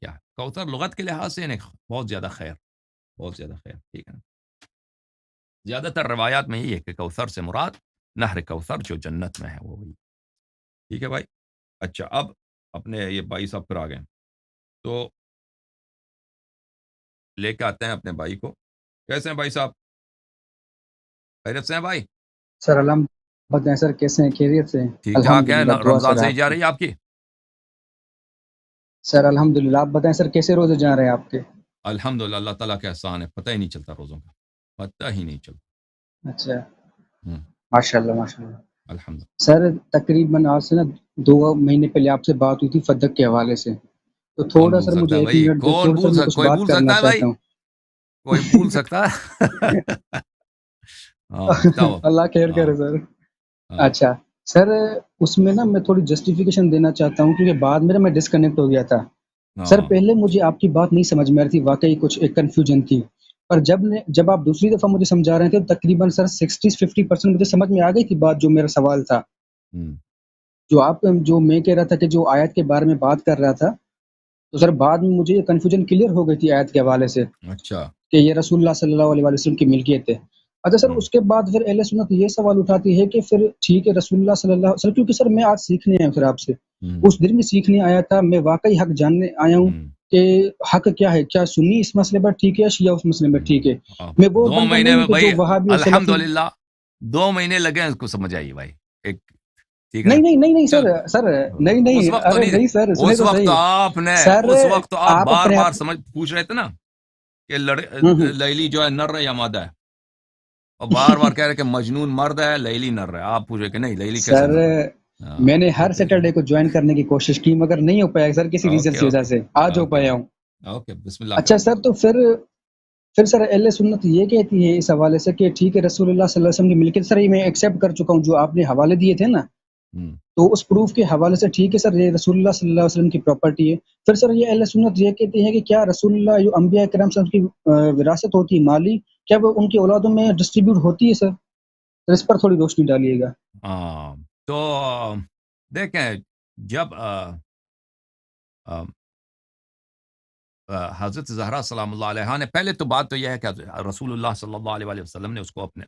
کیا ہے. کوثر لغت کے لحاظ سے یعنی بہت زیادہ خیر، بہت زیادہ خیر. ٹھیک ہے نا. زیادہ تر روایات میں یہی ہے کہ کوثر سے مراد نہر کوثر جو جنت میں ہے وہ وہی. ٹھیک ہے بھائی. اچھا اب اپنے یہ بھائی صاحب پھر آ گئے تو لے کے آتے ہیں اپنے بھائی کو. کیسے ہیں بھائی صاحب؟ خیریت سے ہیں بھائی؟ سر الحمد بتائیں سر کیسے ہیں؟ خیریت سے ہیں ٹھیک ٹھاک ہے. الحمدللہ. دعا رمضان سر سے ہی آپ جا کی. رہی ہے آپ کی؟ سر الحمدللہ. آپ بتائیں سر کیسے روزے جا رہے ہیں آپ کے؟ الحمدللہ اللہ تعالیٰ کا احسان ہے. پتہ ہی نہیں چلتا روزوں کا، پتہ ہی نہیں چلتا. اچھا ہوں، ماشاء اللہ ماشاء اللہ. الحمدللہ. سر تقریباً آج سے نا 2 مہینے پہلے آپ سے بات ہوئی تھی فدق کے حوالے سے، تو کون تھوڑا بھول سر سکتا مجھے ہے 1 بھائی؟ منٹ دے، کون تھوڑا سر میں کچھ کوئی بات بھول کرنا سکتا ہے بھائی؟ چاہتا ہوں. کوئی بھول سکتا ہے؟ ہاں بتاؤ. اللہ خیر ہاں کرے سر. ہاں اچھا سر، اس میں نا میں تھوڑی جسٹیفیکیشن دینا چاہتا ہوں کیونکہ بعد میں ڈسکنیکٹ ہو گیا تھا. سر ہاں. پہلے مجھے آپ کی بات نہیں سمجھ میں آ رہی تھی، واقعی کچھ ایک کنفیوژن تھی. پر جب آپ دوسری دفعہ مجھے سمجھا رہے تھے تو تقریباً سر 60-50% مجھے سمجھ میں آ گئی تھی بات جو میرا سوال تھا. ہوں. جو میں کہہ رہا تھا کہ جو آیت کے بارے میں بات کر رہا تھا، تو سر بعد میں مجھے یہ کنفیوژن کلیئر ہو گئی تھی آیت کے حوالے سے اچھا. کہ یہ رسول اللہ صلی اللہ علیہ وسلم کی ملکیت ہے. اچھا سر، ہوں. اس کے بعد پھر اہل سنت یہ سوال اٹھاتی ہے کہ پھر ٹھیک ہے رسول اللہ صلی اللہ علیہ وسلم، کیونکہ سر میں آج سیکھنے آیا ہوں پھر آپ سے، ہوں. اس دن میں سیکھنے آیا تھا، میں واقعی حق جاننے آیا ہوں ہوں. کہ حق کیا ہے، کیا سنی اس مسئلے پر ٹھیک ہے یا شیعہ اس مسئلے میں ٹھیک ہے. ہاں. میں وہ 2 بندہ مہینے نہیں میں ہوں کہ بھائی جو وہابی اور سلفی. الحمدللہ 2 مہینے لگے ہیں اس کو سمجھ آئیے بھائی. ایک ٹھیک ہے نا. نہیں نہیں نہیں نہیں چل سر نہیں اس نہیں، وقت تو ارے نہیں. نہیں سر، سنے اس تو وقت تو صحیح. آپ نے سر اس وقت تو آپ بار اپنے بار آپ. پوچھ رہے تھے نا کہ ہوں. لیلی جو ہے نر ہے یا مادہ ہے، اور بار بار کہہ رہے کہ مجنون مرد ہے لیلی نر ہے. آپ پوچھ رہے کہ نہیں لیلی کیسے سر نر ہے. ہاں میں نے ہر اوکے سیٹرڈے کو جوائن کرنے کی کوشش کی مگر نہیں ہو پایا سر، کسی ریزن اوکے کی وجہ اوکے سے آج ہو اوکے پایا ہوں. اوکے بسم اللہ اچھا کریں. سر، تو پھر سر اہل سنت یہ کہتی ہے اس حوالے سے کہ ٹھیک ہے رسول اللہ صلی اللہ علیہ وسلم کی ملکیت، سر یہ میں ایکسیپٹ کر چکا ہوں جو آپ نے حوالے دیے تھے نا، ہوں. تو اس پروف کے حوالے سے ٹھیک ہے سر یہ رسول اللہ صلی اللہ علیہ وسلم کی پراپرٹی ہے. پھر سر یہ اہل سنت یہ کہتے ہیں کہ کیا رسول اللہ جو انبیاء کرام صلی اللہ علیہ وسلم کی وراثت ہوتی ہے مالی، کیا وہ ان کی اولادوں میں ڈسٹریبیوٹ ہوتی ہے سر؟ تو اس پر تھوڑی روشنی ڈالیے گا. ہاں تو دیکھیں جب حضرت زہرا سلام اللہ علیہ نے، پہلے تو بات تو یہ ہے کہ رسول اللہ صلی اللہ علیہ وسلم نے اس کو اپنے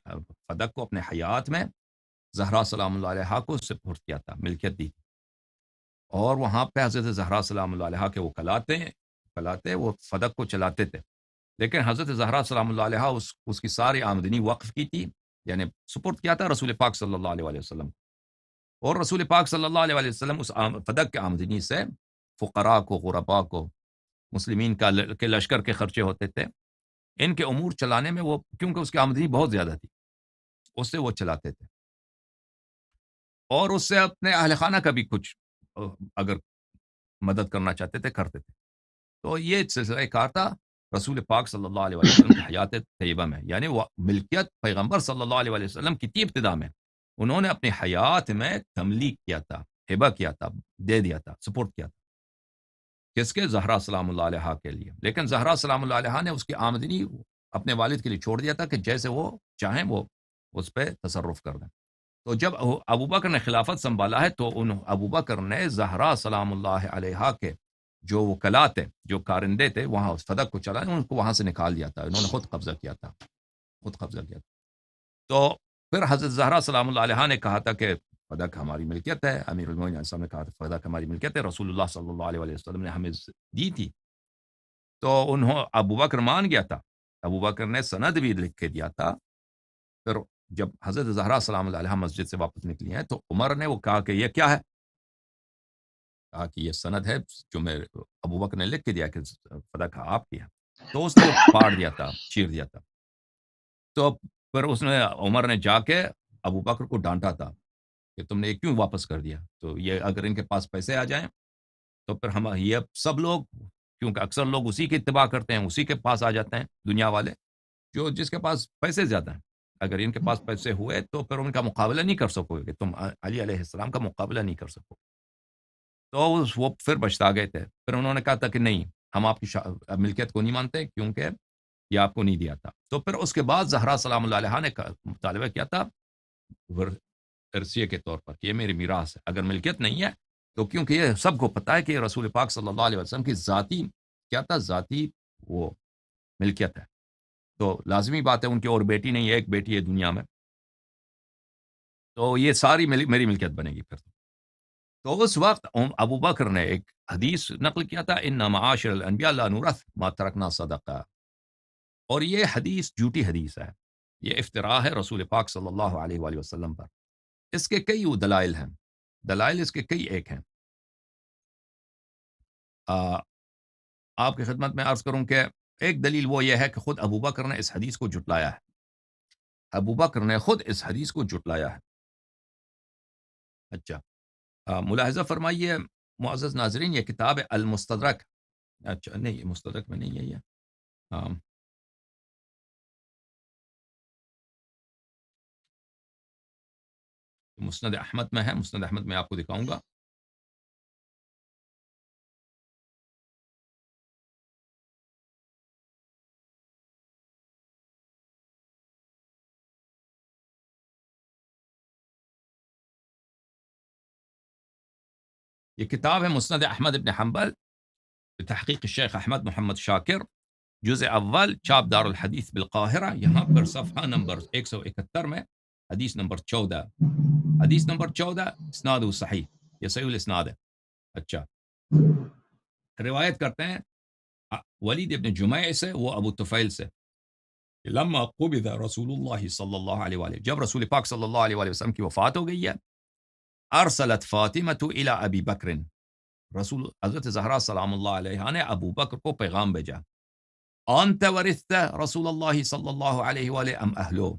فدق کو اپنے حیات میں زہرا سلام اللہ علیہ کو سپرد کیا تھا، ملکیت دی تھی. اور وہاں پہ حضرت زہرا سلام اللہ علیہ کے وہ کلاتے وہ فدق کو چلاتے تھے. لیکن حضرت زہرا سلام اللہ علیہ اس کی ساری آمدنی وقف کی تھی، یعنی سپرد کیا تھا رسول پاک صلی اللہ علیہ وسلم. اور رسول پاک صلی اللہ علیہ وسلم اس فدق کے آمدنی سے فقراء کو، غرباء کو، مسلمین کے لشکر کے خرچے ہوتے تھے، ان کے امور چلانے میں وہ، کیونکہ اس کی آمدنی بہت زیادہ تھی، اس سے وہ چلاتے تھے. اور اس سے اپنے اہل خانہ کا بھی کچھ اگر مدد کرنا چاہتے تھے کرتے تھے. تو یہ سلسلہ کار تھا رسول پاک صلی اللہ علیہ وسلم کی حیات طیبہ میں. یعنی وہ ملکیت پیغمبر صلی اللہ علیہ وسلم کی تھی ابتدا میں، انہوں نے اپنی حیات میں تملیک کیا تھا، ہبہ کیا تھا، دے دیا تھا، سپورٹ کیا تھا. کس کے؟ زہرا سلام اللہ علیہ کے لیے. لیکن زہرا سلام اللہ علیہ نے اس کی آمدنی اپنے والد کے لیے چھوڑ دیا تھا کہ جیسے وہ چاہیں وہ اس پہ تصرف کر دیں. تو جب ابو بکر نے خلافت سنبھالا ہے تو ابو بکر نے زہرا سلام اللہ علیہ کے جو وکلاء تھے، جو کارندے تھے، وہاں اس فدق کو چلائے، ان کو وہاں سے نکال دیا تھا. انہوں نے خود قبضہ کیا تھا. تو پھر حضرت زہرا سلام اللہ علیہ نے کہا تھا کہ فدق ہماری ملکیت ہے. امیر المومنین علیہ السلام نے کہا تھا فدق ہماری ملکیت ہے، رسول اللہ صلی اللہ علیہ وسلم نے ہمیں دی تھی. تو ابو بکر مان گیا تھا. ابو بکر نے سند بھی لکھ کے دیا تھا. پھر جب حضرت زہرا سلام اللہ علیہ مسجد سے واپس نکلی ہیں تو عمر نے وہ کہا کہ یہ کیا ہے؟ کہا کہ یہ سند ہے جو میں ابو بکر نے لکھ کے دیا کہ فدق آپ کی ہے. تو اس نے وہ پاڑ دیا تھا، چیر دیا تھا. تو پھر اس نے عمر نے جا کے ابو بکر کو ڈانٹا تھا کہ تم نے یہ کیوں واپس کر دیا؟ تو یہ اگر ان کے پاس پیسے آ جائیں تو پھر ہم یہ سب لوگ، کیونکہ اکثر لوگ اسی کی اتباع کرتے ہیں، اسی کے پاس آ جاتے ہیں دنیا والے، جس کے پاس پیسے زیادہ ہیں. اگر ان کے پاس پیسے ہوئے تو پھر ان کا مقابلہ نہیں کر سکو گے، تم علی علیہ السلام کا مقابلہ نہیں کر سکو. تو وہ پھر بچتا گئے تھے. پھر انہوں نے کہا تھا کہ نہیں، ہم آپ کی ملکیت کو نہیں مانتے کیونکہ یہ آپ کو نہیں دیا تھا. تو پھر اس کے بعد زہرا سلام اللہ علیہ نے مطالبہ کیا تھا ارثیے کے طور پر کہ یہ میری میراث ہے. اگر ملکیت نہیں ہے تو کیونکہ یہ سب کو پتہ ہے کہ یہ رسول پاک صلی اللہ علیہ وسلم کی ذاتی کیا تھا؟ ذاتی وہ ملکیت ہے. تو لازمی بات ہے ان کی اور بیٹی نہیں ہے، ایک بیٹی ہے دنیا میں، تو یہ ساری میری ملکیت بنے گی پھر. تو اس وقت ابو بکر نے ایک حدیث نقل کیا تھا، ان معاشر الانبیاء لا نورث ما ترکنا صدقہ، اور یہ حدیث جھوٹی حدیث ہے، یہ افتراء ہے رسول پاک صلی اللہ علیہ وآلہ وسلم پر. اس کے کئی دلائل ہیں، دلائل اس کے کئی ایک ہیں. آپ کی خدمت میں عرض کروں کہ ایک دلیل وہ یہ ہے کہ خود ابو بکر نے اس حدیث کو جھٹلایا ہے. ابو بکر نے خود اس حدیث کو جھٹلایا ہے. اچھا، ملاحظہ فرمائیے معزز ناظرین، یہ کتاب ہے المستدرک. اچھا نہیں، یہ مستدرک میں نہیں ہے، یہ مسند احمد میں ہے. مسند احمد میں آپ کو دکھاؤں گا. یہ کتاب ہے مسند احمد ابن حنبل تحقیق الشیخ احمد محمد شاکر، جزء اول، چاپ دار الحدیث بالقاہرہ. یہاں پر صفحہ نمبر 171 میں حدیث نمبر 14، حدیث نمبر 14 اسناد صحیح، یہ صحیح الاسناد ہے. اچھا، روایت کرتے ہیں ولید ابن جمع سے، وہ ابو طفیل سے، لما قبض رسول اللہ صلی اللہ علیہ وآلہ، جب رسول پاک صلی اللہ علیہ وآلہ وسلم کی وفات ہو گئی ہے، ارسلت فاطمہ الی ابی بکر، رسول حضرت زہرا سلام اللہ علیہ نے ابو بکر کو پیغام بھیجا، انت ورثت رسول اللہ صلی اللہ علیہ وآلہ ام اہلو،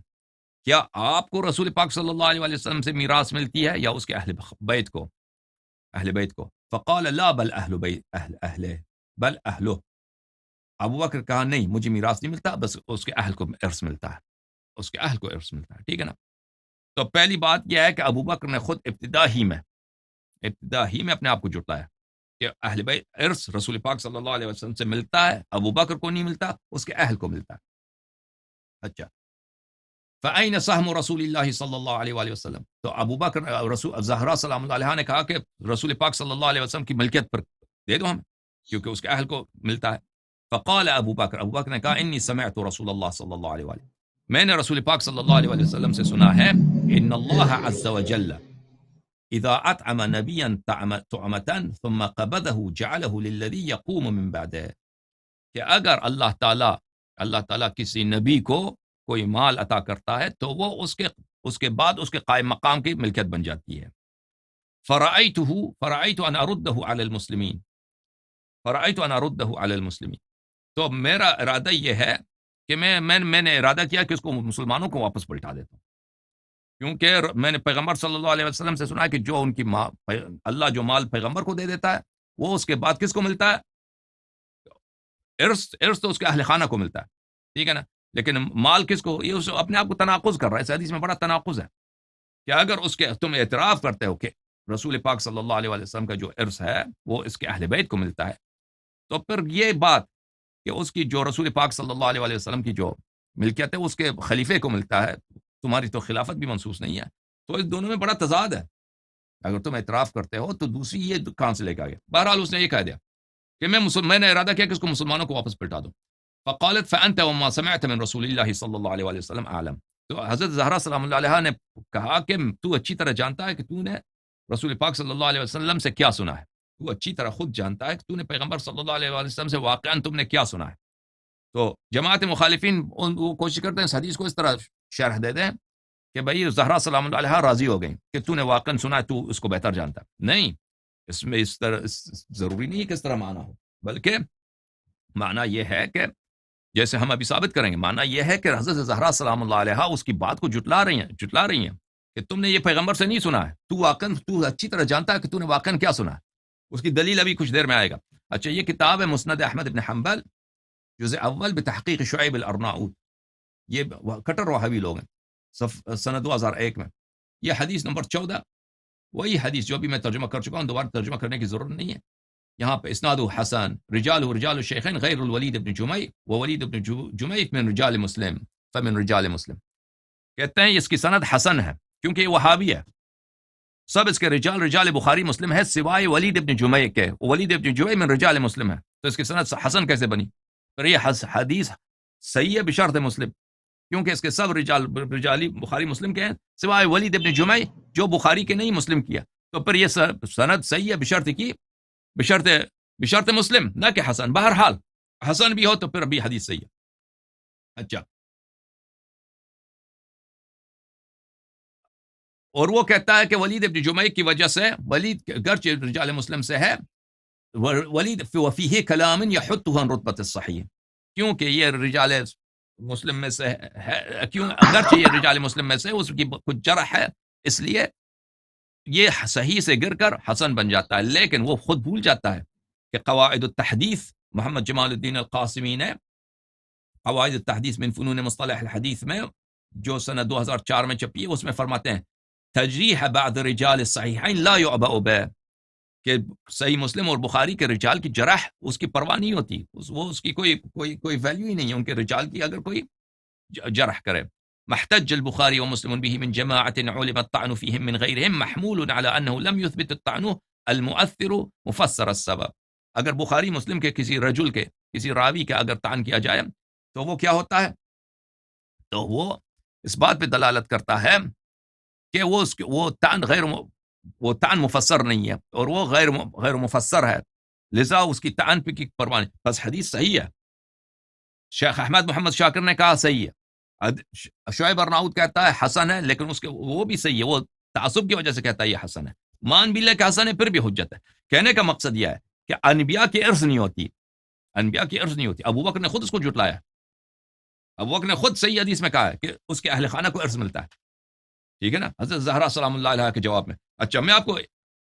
کیا آپ کو رسول پاک صلی اللہ علیہ وآلہ وسلم سے میراث ملتی ہے یا اس کے اہل بیت کو، اہل بیت کو؟ فقال لا بل اہل بیت اہل بل اہلو، ابو بکر کہا نہیں، مجھے میراث نہیں ملتا، بس اس کے اہل کو ارث ملتا ہے، اس کے اہل کو ارث ملتا ہے. ٹھیک ہے نا؟ تو پہلی بات یہ ہے کہ ابو بکر نے خود ابتدا ہی میں اپنے آپ کو جھٹلایا کہ اہل بیت ارث رسول پاک صلی اللہ علیہ وسلم سے ملتا ہے، ابو بکر کو نہیں ملتا، اس کے اہل کو ملتا ہے. اچھا، فأین سہم رسول اللہ صلی اللہ علیہ وآلہ وسلم، تو ابو بکر رسول زہرا سلام اللہ علیہ نے کہا کہ رسول پاک صلی اللہ علیہ وسلم کی ملکیت پر دے دو ہمیں، کیونکہ اس کے اہل کو ملتا ہے. فقال ابو بکر نے کہا انی سمعت رسول اللہ صلی اللہ علیہ وآلہ، میں نے رسول پاک صلی اللہ علیہ وآلہ وسلم سے سنا ہے، ان اللہ عز وجل اذا اطعم نبیا طعمة ثم قبضه جعله للذي يقوم من بعده، کہ اگر اللہ تعالیٰ کسی نبی کو کوئی مال عطا کرتا ہے تو وہ اس کے بعد اس کے قائم مقام کی ملکیت بن جاتی ہے. فرأيت ان ارده على المسلمین، تو میرا ارادہ یہ ہے کہ میں نے ارادہ کیا کہ اس کو مسلمانوں کو واپس پلٹا دیتا ہوں، کیونکہ میں نے پیغمبر صلی اللہ علیہ وسلم سے سنا ہے کہ جو ان کی اللہ جو مال پیغمبر کو دے دیتا ہے وہ اس کے بعد کس کو ملتا ہے؟ ارث تو اس کے اہل خانہ کو ملتا ہے. ٹھیک ہے نا؟ لیکن مال کس کو؟ یہ اپنے آپ کو تناقض کر رہا ہے. اس حدیث میں بڑا تناقض ہے کہ اگر اس کے تم اعتراف کرتے ہو کہ رسول پاک صلی اللہ علیہ وسلم کا جو ارث ہے وہ اس کے اہل بیت کو ملتا ہے، تو پھر یہ بات کہ اس کی جو رسول پاک صلی اللہ علیہ وسلم کی جو ملکیت ہے اس کے خلیفے کو ملتا ہے، تمہاری تو خلافت بھی منسوخ نہیں ہے. تو اس دونوں میں بڑا تضاد ہے. اگر تم اعتراف کرتے ہو تو دوسری یہ کہاں سے لے کے آ گیا؟ بہرحال اس نے یہ کہہ دیا کہ میں نے ارادہ کیا کہ اس کو مسلمانوں کو واپس پلٹا دوں. فقالت فانت وما سمعت من رسول اللہ صلی اللہ علیہ وسلم عالم، تو حضرت زہرا سلام اللہ علیہ نے کہا کہ تو اچھی طرح جانتا ہے کہ تو نے رسول پاک صلی اللہ علیہ وسلم سے کیا سنا ہے، تو اچھی طرح خود جانتا ہے کہ تو نے پیغمبر صلی اللہ علیہ وسلم سے واقعاً تم نے کیا سنا ہے. تو جماعت مخالفین وہ کوشش کرتے ہیں اس حدیث کو اس طرح شرح دے دیں کہ بھئی زہرا سلام اللہ علیہ راضی ہو گئیں کہ تو نے واقعاً سنا ہے، تو اس کو بہتر جانتا ہے. نہیں، اس میں اس طرح ضروری نہیں ہے کہ اس طرح معنی ہو، بلکہ معنی یہ ہے کہ جیسے ہم ابھی ثابت کریں گے، معنی یہ ہے کہ حضرت زہرا سلام اللہ علیہ اس کی بات کو جھٹلا رہی ہیں کہ تم نے یہ پیغمبر سے نہیں سنا ہے، تو اچھی طرح جانتا ہے کہ تو نے واقعاً کیا سنا ہے. اس کی دلیل ابھی کچھ دیر میں آئے گا. اچھا، یہ کتاب ہے مسند احمد ابن حنبل جزء اول بتحقیق شعیب الارناؤوط، یہ کٹر وہابی لوگ ہیں، سنہ 2001 میں. یہ حدیث نمبر 14، وہی حدیث جو بھی میں ترجمہ کر چکا ہوں، دوبارہ ترجمہ کرنے کی ضرورت نہیں ہے. یہاں پہ اسناد حسن، رجال الشیخین غیر الولید ابن جمع وولید ابن جمع من رجال مسلم فمن رجال مسلم، کہتے ہیں اس کی سند حسن ہے کیونکہ یہ وہابی ہے. سب اس کے رجال بخاری مسلم ہے سوائے ولید ابن جمیع کے. ولید ابن جمیع من رجال مسلم ہے, تو اس کی سند حسن کیسے بنی؟ پھر یہ حدیث صحیح ہے بشرط مسلم, کیونکہ اس کے سب رجالی بخاری مسلم کے ہیں سوائے ولید ابن جمیع جو بخاری کے نہیں مسلم کیا. تو پھر یہ سند صحیح ہے بشرط مسلم, نہ کہ حسن. بہرحال حسن بھی ہو تو پھر ابھی حدیث صحیح ہے. اچھا, اور وہ کہتا ہے کہ ولید ابن جمیع کی وجہ سے, ولید گرچہ رجال مسلم سے ہے, ولید وفیہ کلام یحطہ عن رتبۃ الصحیح, کیونکہ یہ رجال مسلم میں سے ہے, کیوں اگرچہ یہ رجال مسلم میں سے اس کی کچھ جرح ہے, اس لیے یہ صحیح سے گر کر حسن بن جاتا ہے. لیکن وہ خود بھول جاتا ہے کہ قواعد التحدیث محمد جمال الدین القاسمی نے قواعد التحدیث من فنون مصطلح الحدیث میں جو سنہ 2004 میں چھپی ہے, اس میں فرماتے ہیں تجریح بعض رجال الصحیحین لا یعبأ بہ, کہ صحیح مسلم اور بخاری کے رجال کی جرح اس کی پرواہ نہیں ہوتی, وہ اس کی کوئی ویلیو ہی نہیں ہے ان کے رجال کی اگر کوئی جرح کرے. محتج البخاری ومسلم به من جماعة علم الطعن فيهم من غيرهم محمول على انه لم يثبت الطعن المؤثر مفسر السبب. اگر بخاری مسلم کے کسی رجل کے کسی راوی کا اگر طعن کیا جائے تو وہ کیا ہوتا ہے, تو وہ اس بات پہ دلالت کرتا ہے کہ وہ طعن مفسر نہیں ہے اور وہ غیر مفسر ہے, لذا اس کی طعن پہ کی پرواہ نہیں. بس حدیث صحیح ہے. شیخ احمد محمد شاکر نے کہا صحیح ہے, شعیب ارناؤت کہتا ہے حسن ہے, لیکن اس کے وہ بھی صحیح ہے, وہ تعصب کی وجہ سے کہتا ہے یہ حسن ہے. مان بھی لے کہ حسن ہے پھر بھی حجت ہے. کہنے کا مقصد یہ ہے کہ انبیاء کی ارث نہیں ہوتی, انبیاء کی ارث نہیں ہوتی. ابو بکر نے خود اس کو جھٹلایا, ابو بکر نے خود صحیح حدیث میں کہا ہے کہ اس کے اہل خانہ کو ارث ملتا ہے. ٹھیک ہے نا, حضرت زہرا سلام اللہ علیہ کے جواب میں. اچھا, میں آپ کو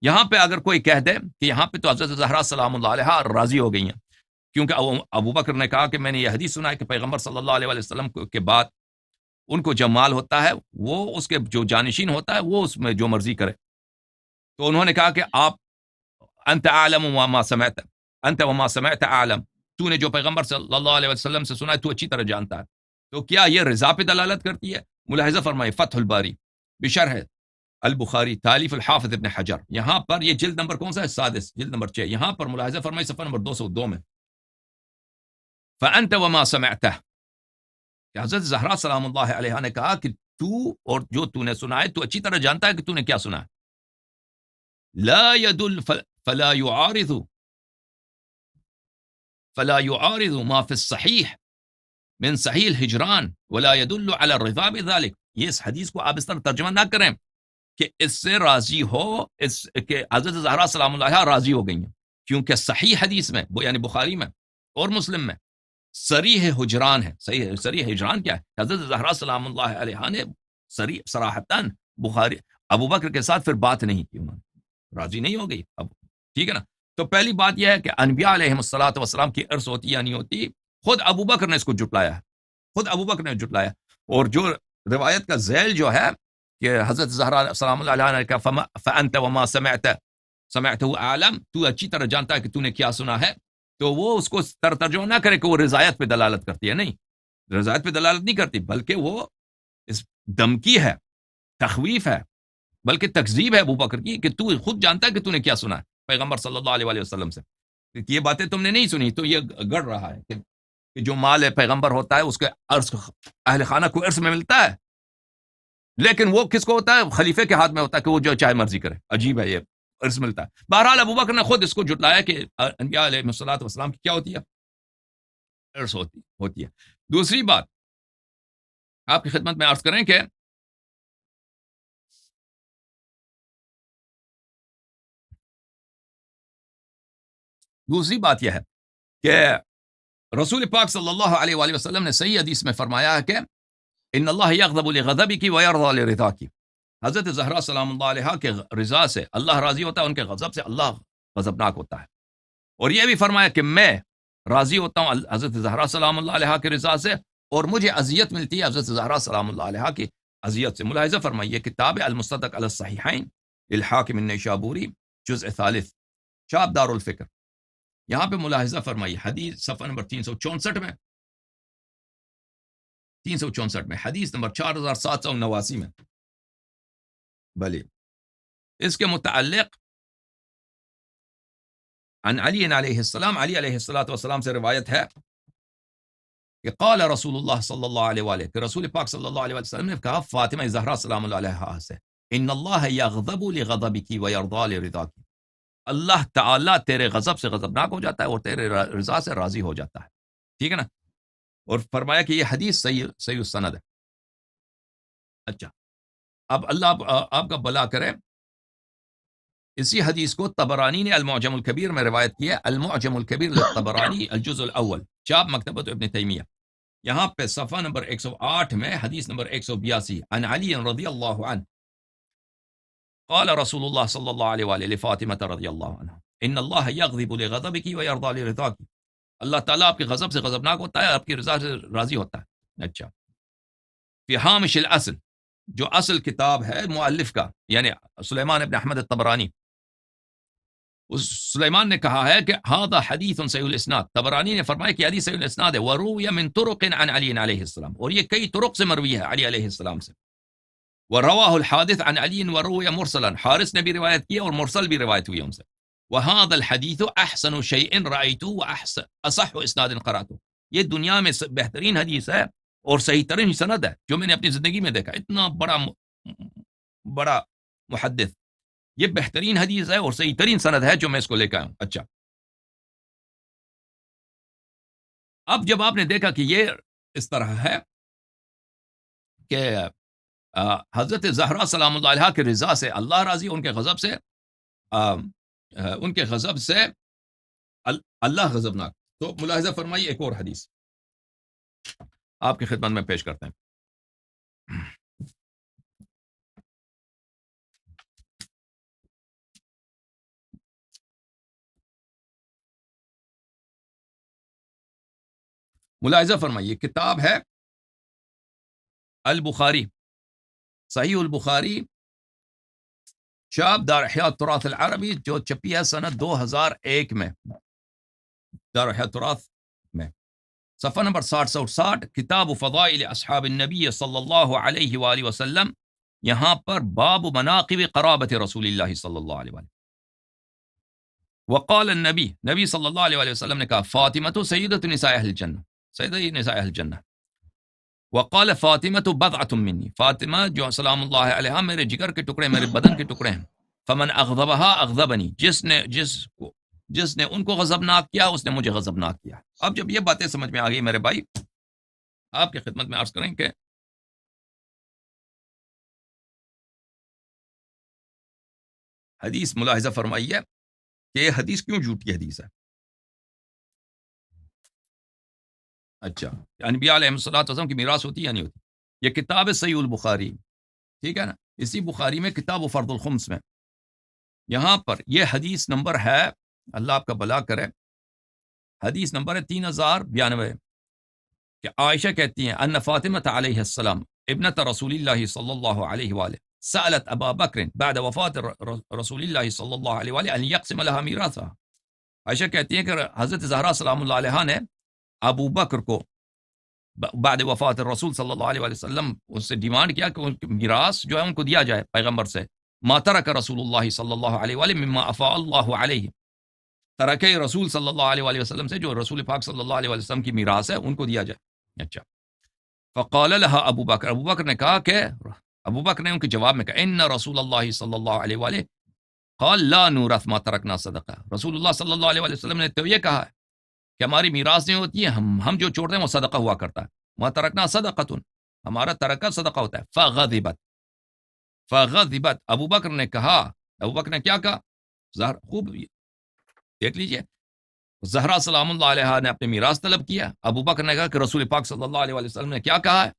یہاں پہ اگر کوئی کہہ دے کہ یہاں پہ تو حضرت زہرا سلام اللہ علیہ راضی ہو گئی ہیں, کیونکہ ابو بکر نے کہا کہ میں نے یہ حدیث سنا ہے کہ پیغمبر صلی اللہ علیہ وسلم کے بعد ان کو جب مال ہوتا ہے وہ اس کے جو جانشین ہوتا ہے وہ اس میں جو مرضی کرے. تو انہوں نے کہا کہ آپ انت عالم وما سمعت, انت وما سمعت عالم, تو نے جو پیغمبر صلی اللہ علیہ وسلم سے سنا ہے تو اچھی طرح جانتا ہے. تو کیا یہ رضا پہ دلالت کرتی ہے؟ ملاحظہ فرمائے فتح الباری بشرح البخاری تالیف الحافظ ابن حجر, یہاں پر یہ جلد نمبر کون سا ہے؟ سادس, جلد نمبر 6. یہاں پر ملاحظہ فرمائے صفحہ نمبر 202 میں فانت وما سمعته, کہ حضرت زہرا سلام اللہ علیہ نے کہا کہ تو اور جو تو نے سنا ہے تو اچھی طرح جانتا ہے کہ تو نے کیا سنا ہے. لا يدل فلا يعارض ما في الصحيح من صحیح الہجران ولا يدل على الرضا بذلك. یہ اس حدیث کو آپ اس طرح ترجمہ نہ کریں کہ اس سے راضی ہو, اس کہ حضرت زہرا سلام اللہ علیہ راضی ہو گئی ہیں, کیونکہ صحیح حدیث میں یعنی بخاری میں اور مسلم میں صریح حجران ہے. صریح حجران کیا ہے؟ حضرت زہرا سلام اللہ علیہ نے صراحتاً بخاری ابو بکر کے ساتھ پھر بات نہیں کی, انہوں نے راضی نہیں ہو گئی. اب ٹھیک ہے نا. تو پہلی بات یہ ہے کہ انبیاء علیہ الصلوۃ والسلام کی ارث ہوتی یا نہیں ہوتی, خود ابو بکر نے اس کو جھٹلایا ہے, خود ابو بکر نے جھٹلایا. اور جو روایت کا ذیل جو ہے کہ حضرت زہرا سلام اللہ علیہ نے کہا فانت وما سمعته عالم, تو اچھی طرح جانتا ہے کہ تو نے کیا سنا ہے, تو وہ اس کو ترجمہ نہ کرے کہ وہ رضایت پہ دلالت کرتی ہے. نہیں, رضایت پہ دلالت نہیں کرتی, بلکہ وہ اس دمکی ہے, تخویف ہے, بلکہ تکذیب ہے ابو بکر کی کہ تو خود جانتا ہے کہ تو نے کیا سنا ہے پیغمبر صلی اللہ علیہ وسلم سے. یہ باتیں تم نے نہیں سنی, تو یہ گڑ رہا ہے کہ جو مال پیغمبر ہوتا ہے اس کے اہل خانہ کو ارث میں ملتا ہے, لیکن وہ کس کو ہوتا ہے؟ خلیفے کے ہاتھ میں ہوتا ہے کہ وہ جو چاہے مرضی کرے. عجیب ہے, یہ ارث ملتا ہے. بہرحال ابو بکر نے خود اس کو جھٹلایا کہ انبیاء علیہ الصلوۃ والسلام کی کیا ہوتی ہے؟ ارث ہوتی ہے. دوسری بات آپ کی خدمت میں عرض کریں کہ دوسری بات یہ ہے کہ رسول پاک صلی اللہ علیہ وآلہ وسلم نے صحیح حدیث میں فرمایا ہے کہ ان اللہ یغضب لغضبک ویرضى لرضاک. حضرت زہرا سلام اللہ علیہ کے رضا سے اللہ راضی ہوتا ہے, ان کے غضب سے اللہ غضبناک ہوتا ہے. اور یہ بھی فرمایا کہ میں راضی ہوتا ہوں حضرت زہرا سلام اللہ علیہ کے رضا سے, اور مجھے اذیت ملتی ہے حضرت زہرا سلام اللہ علیہ کی اذیت سے. ملاحظہ فرمائیے کتاب المصدق علی الصحیحین للحاکم النیشابوری جزء ثالث شاب دار الفکر, یہاں پہ ملاحظہ فرمائیے حدیث صفحہ نمبر 364 میں 364 میں حدیث نمبر 4789 میں. بھلے اس کے متعلق عن علی علیہ السلام، علی علیہ السلام سے روایت ہے کہ قال رسول اللہ صلی اللہ علیہ وآلہ، کہ رسول پاک صلی اللہ علیہ وسلم نے کہا فاطمہ زہرا سلام اللہ علیہا سے، ان اللہ یغضب لغضبک ویرضا لرضاک، اللہ تعالیٰ تیرے غضب سے غضبناک ہو جاتا ہے اور تیرے رضا سے راضی ہو جاتا ہے، ٹھیک ہے نا. اور فرمایا کہ یہ حدیث صحیح السند ہے. اچھا، اب اللہ آپ کا بھلا کرے. اسی حدیث کو طبرانی نے المعجم الکبیر میں روایت کیا، المعجم الکبیر للطبرانی الجزء الاول، چاپ مکتبۃ ابن تیمیہ. یہاں پہ صفحہ نمبر 108 میں حدیث نمبر 182، عن علی رضی اللہ عنہ قال رسول اللہ صلی اللہ علیہ وآلہ لفاطمہ رضی اللہ عنہ ان اللہ یغضب لغضبک ویرضا لرضاک، اللہ تعالیٰ آپ کے غضب سے غضبناک ہوتا ہے، آپ کی رضا سے راضی ہوتا ہے. اچھا، فی حامش الاصل، جو اصل کتاب ہے مؤلف کا یعنی سلیمان ابن احمد الطبرانی، اس سلیمان نے کہا ہے کہ هذا حدیث صحیح الاسناد، طبرانی نے فرمایا کہ حدیث صحیح الاسناد ہے، وروی من طرق عن علی علیہ السلام، اور یہ کئی طرق سے مروی ہے علی علیہ السلام سے. ورواہ الحادث عن علی وروی مرسلا، حارث نے بھی روایت کی اور مرسل بھی روایت ہوئی ان سے. وهذا الحديث احسن شيء رايته واحسن اصح اسناد قراته، یہ دنیا میں بہترین حدیث ہے اور صحیح ترین سند ہے جو میں نے اپنی زندگی میں دیکھا. اتنا بڑا محدث، یہ بہترین حدیث ہے اور صحیح ترین سند ہے جو میں اس کو لے کے آیا ہوں. اچھا، اب جب آپ نے دیکھا کہ یہ اس طرح ہے کہ حضرت زہرا سلام اللہ علیہا کے رضا سے اللہ راضی، ان کے غضب سے اللہ غضبناک. تو ملاحظہ فرمائیے ایک اور حدیث آپ کی خدمت میں پیش کرتے ہیں. ملاحظہ فرمائیے، کتاب ہے البخاری، صحیح البخاری، چاپ دار احیاء التراث العربی، جو چھپی ہے سنہ 2001 میں دار احیاء التراث میں، صفحہ نمبر 60 کتاب فضائل اصحاب النبی صلی اللہ علیہ وآلہ وسلم. یہاں پر باب مناقب قرابت رسول اللہ صلی اللہ علیہ وآلہ. وقال النبی، نبی صلی اللہ علیہ وآلہ وسلم نے کہا فاطمہ سیدۃ نساء اہل الجنہ، سیدہ نساء اہل الجنہ. وقال فاطمہ بضعۃ منی، فاطمہ جو سلام اللہ علیہا میرے جگر کے ٹکڑے، میرے بدن کے ٹکڑے ہیں. فمن اغضبها اغضبنی، جس نے ان کو غضبناک کیا اس نے مجھے غضبناک کیا. اب جب یہ باتیں سمجھ میں آ گئی میرے بھائی، آپ کی خدمت میں عرض کریں کہ حدیث ملاحظہ فرمائیے کہ یہ حدیث کیوں جھوٹی حدیث ہے. اچھا، انبیاء علیہ الصلوۃ والسلام کی میراث ہوتی ہے یا نہیں ہوتی؟ یہ کتاب ہے صحیح البخاری، ٹھیک ہے نا. اسی بخاری میں کتاب فرض الخمس میں یہاں پر یہ حدیث نمبر ہے، اللہ آپ کا بھلا کرے، حدیث نمبر ہے 3092 کہ عائشہ کہتی ہیں ان فاطمہ علیہ السلام ابنت رسول اللہ صلی اللہ علیہ وآلہ سألت ابا بکر بعد وفات رسول اللہ صلی اللہ علیہ وآلہ ان یقسم لها میراثها. عائشہ کہتی ہیں کہ حضرت زہرا سلام اللہ علیہا نے ابو بکر کو بعد وفات رسول صلی اللہ علیہ وسلم اس سے ڈیمانڈ کیا کہ ان کی میراث جو ہے ان کو دیا جائے پیغمبر سے. ما ترک رسول اللہ صلی اللہ علیہ وآلہ مما افاء اللہ علیہ، ترک رسول صلی اللہ علیہ وسلم سے جو رسول پاک صلی اللہ علیہ وسلم کی میراث ہے ان کو دیا جائے. اچھا، فقال لها ابو بکر، ابو بکر نے کہا کہ ابو بکر نے ان کے جواب میں کہا ان رسول اللہ صلی اللہ علیہ وآلہ قال لا نورث ما ترکنا صدقہ، رسول اللہ صلی اللہ علیہ وسلم نے تو یہ کہا ہے کہ ہماری میراث نہیں ہوتی ہے، ہم جو چھوڑتے ہیں وہ صدقہ ہوا کرتا ہے. ما ترکنا صدقۃ، ہمارا ترکہ صدقہ ہوتا ہے. فغضبت ابو بکر نے کہا، ابو بکر نے کیا کہا، خوب دیکھ لیجئے، زہرا سلام اللہ علیہا نے اپنے میراث طلب کیا. ابو بکر نے کہا کہ رسول پاک صلی اللہ علیہ وسلم نے کیا کہا ہے،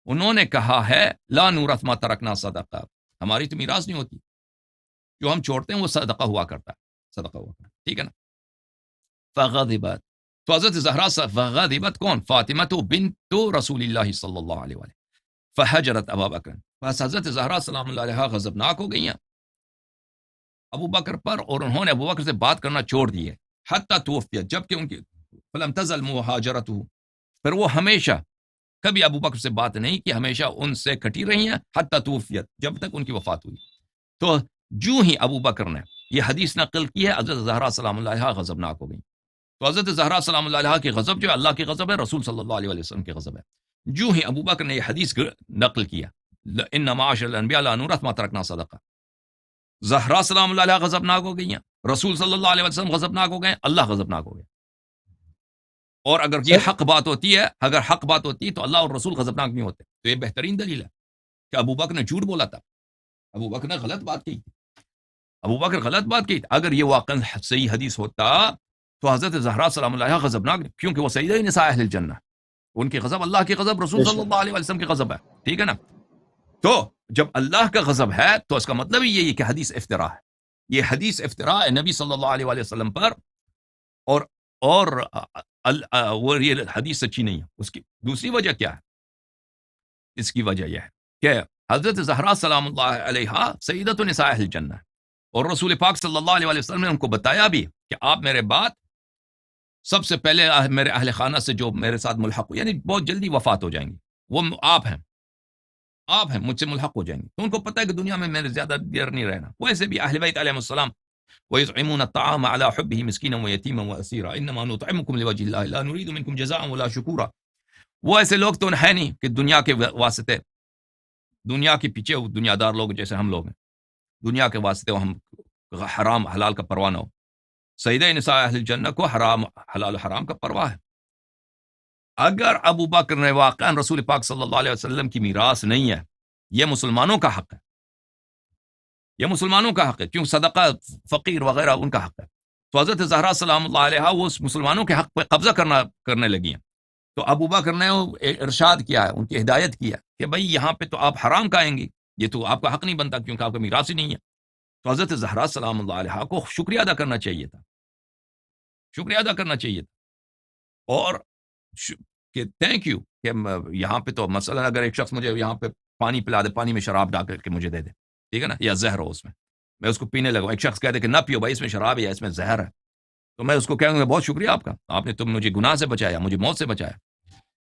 انہوں نے کہا ہے لا نورث ما ترکنا صدقہ، ہماری تو میراث نہیں ہوتی، جو ہم چھوڑتے ہیں وہ صدقہ ہوا کرتا ہے، صدقہ ہوا کرتا ہے، ٹھیک ہے نا. فغضبت، تو حضرت زہرا فغضبت کون، فاطمہ بنت رسول اللہ صلی اللہ علیہ وآلہ، فحجرت ابا بکر، بس حضرت زہرا سلام اللہ علیہا غضبناک ہو گئی ہیں ابو بکر پر اور انہوں نے ابو بکر سے بات کرنا چھوڑ دی ہے. حتی توفیت، جبکہ ان کی فلم تزل مہاجرتہ، پھر وہ ہمیشہ کبھی ابو بکر سے بات نہیں کی، ہمیشہ ان سے کٹی رہی ہیں. حتی توفیت، جب تک ان کی وفات ہوئی. تو جو ہی ابو بکر نے یہ حدیث نقل کی ہے، حضرت زہرا سلام اللہ علیہا غضبناک ہو گئی. تو حضرت زہرا سلام اللہ علیہا کی غضب جو اللہ کی غضب ہے، رسول صلی اللہ علیہ وسلم کی غضب ہے. جو ہی ابو بکر نے یہ حدیث نقل کیا، ان معاشر الانبیاء لا نورث ما ترکنا صدقہ، زہرا سلام اللہ علیہا غضبناک ہو گئی ہیں، رسول صلی اللہ علیہ وسلم غضبناک ہو گئے، اللہ غضبناک ہو گئے. اور اگر یہ سر حق بات ہوتی ہے، اگر حق بات ہوتی تو اللہ اور رسول غضبناک نہیں ہوتے. تو یہ بہترین دلیل ہے کہ ابو بکر نے جھوٹ بولا تھا، ابو بکر نے غلط بات کی، ابو بکر غلط بات کی. اگر یہ واقعا صحیح حدیث ہوتا تو حضرت زہرا سلام اللہ علیہا غضبناک، کیونکہ وہ سیدہ نساء اہل الجنہ، ان کی غضب اللہ کی غضب، رسول بے صلی شک اللہ علیہ وسلم کی غضب ہے. ٹھیک ہے نا؟ تو جب اللہ کا غضب ہے تو اس کا مطلب ہی یہی کہ حدیث افطرا ہے. یہ حدیث افطرا ہے نبی صلی اللہ علیہ وسلم پر، اور وہ یہ حدیث سچی نہیں ہے. اس کی دوسری وجہ کیا ہے؟ اس کی وجہ یہ ہے کہ حضرت زہرا سلام اللہ علیہا سیدۃ نساء اہل الجنہ ہے، اور رسول پاک صلی اللہ علیہ وسلم نے ان کو بتایا بھی کہ آپ میرے بعد سب سے پہلے میرے اہل خانہ سے جو میرے ساتھ ملحق ہو، یعنی بہت جلدی وفات ہو جائیں گی، وہ آپ ہیں مجھ سے ملحق ہو جائیں گے. تو ان کو پتہ ہے کہ دنیا میں میرے زیادہ دیر نہیں رہنا. ویسے بھی اہل بیت علیہم السلام وَيُطْعِمُونَ الطَّعَامَ عَلَى حُبِّهِ مِسْكِينًا وَيَتِيمًا وَأَسِيرًا إِنَّمَا نُطْعِمُكُمْ لِوَجْهِ اللَّهِ لَا نُرِيدُ مِنكُمْ جَزَاءً وَلَا شُكُورًا. وہ ایسے لوگ تو ہے نہیں کہ دنیا کے واسطے، دنیا کے پیچھے دنیا دار لوگ جیسے ہم لوگ ہیں، دنیا کے واسطے ہم حرام حلال کا پرواہ نہ ہو. سیدہ نساء اہل الجنہ کو حرام حلال حرام کا پرواہ ہے. اگر ابو بکر نے واقعا رسول پاک صلی اللہ علیہ وسلم کی میراث نہیں ہے، یہ مسلمانوں کا حق ہے، یہ مسلمانوں کا حق ہے، کیوں صدقہ فقیر وغیرہ ان کا حق ہے. تو حضرت زہرا سلام اللہ علیہا وہ مسلمانوں کے حق پہ قبضہ کرنے لگی ہیں. تو ابو بکر نے ارشاد کیا ہے، ان کی ہدایت کیا کہ بھئی یہاں پہ تو آپ حرام کھائیں گی، یہ تو آپ کا حق نہیں بنتا کیونکہ آپ کا میراث ہی نہیں ہے. تو حضرت زہرا سلام اللہ علیہا کو شکریہ ادا کرنا چاہیے تھا، شکریہ ادا کرنا چاہیے تھا. اور کہ تھینک یو کہ یہاں پہ تو مثلا اگر ایک شخص مجھے یہاں پہ پانی پلا دے، پانی میں شراب ڈال کر کے مجھے دے دے، ٹھیک ہے نا، یا زہر ہو اس میں اس کو پینے لگا. ایک شخص کہہ دے کہ نہ پیو بھائی، اس میں شراب ہے، اس میں زہر ہے، تو میں اس کو کہوں گا بہت شکریہ آپ کا، آپ نے تم مجھے گناہ سے بچایا، مجھے موت سے بچایا.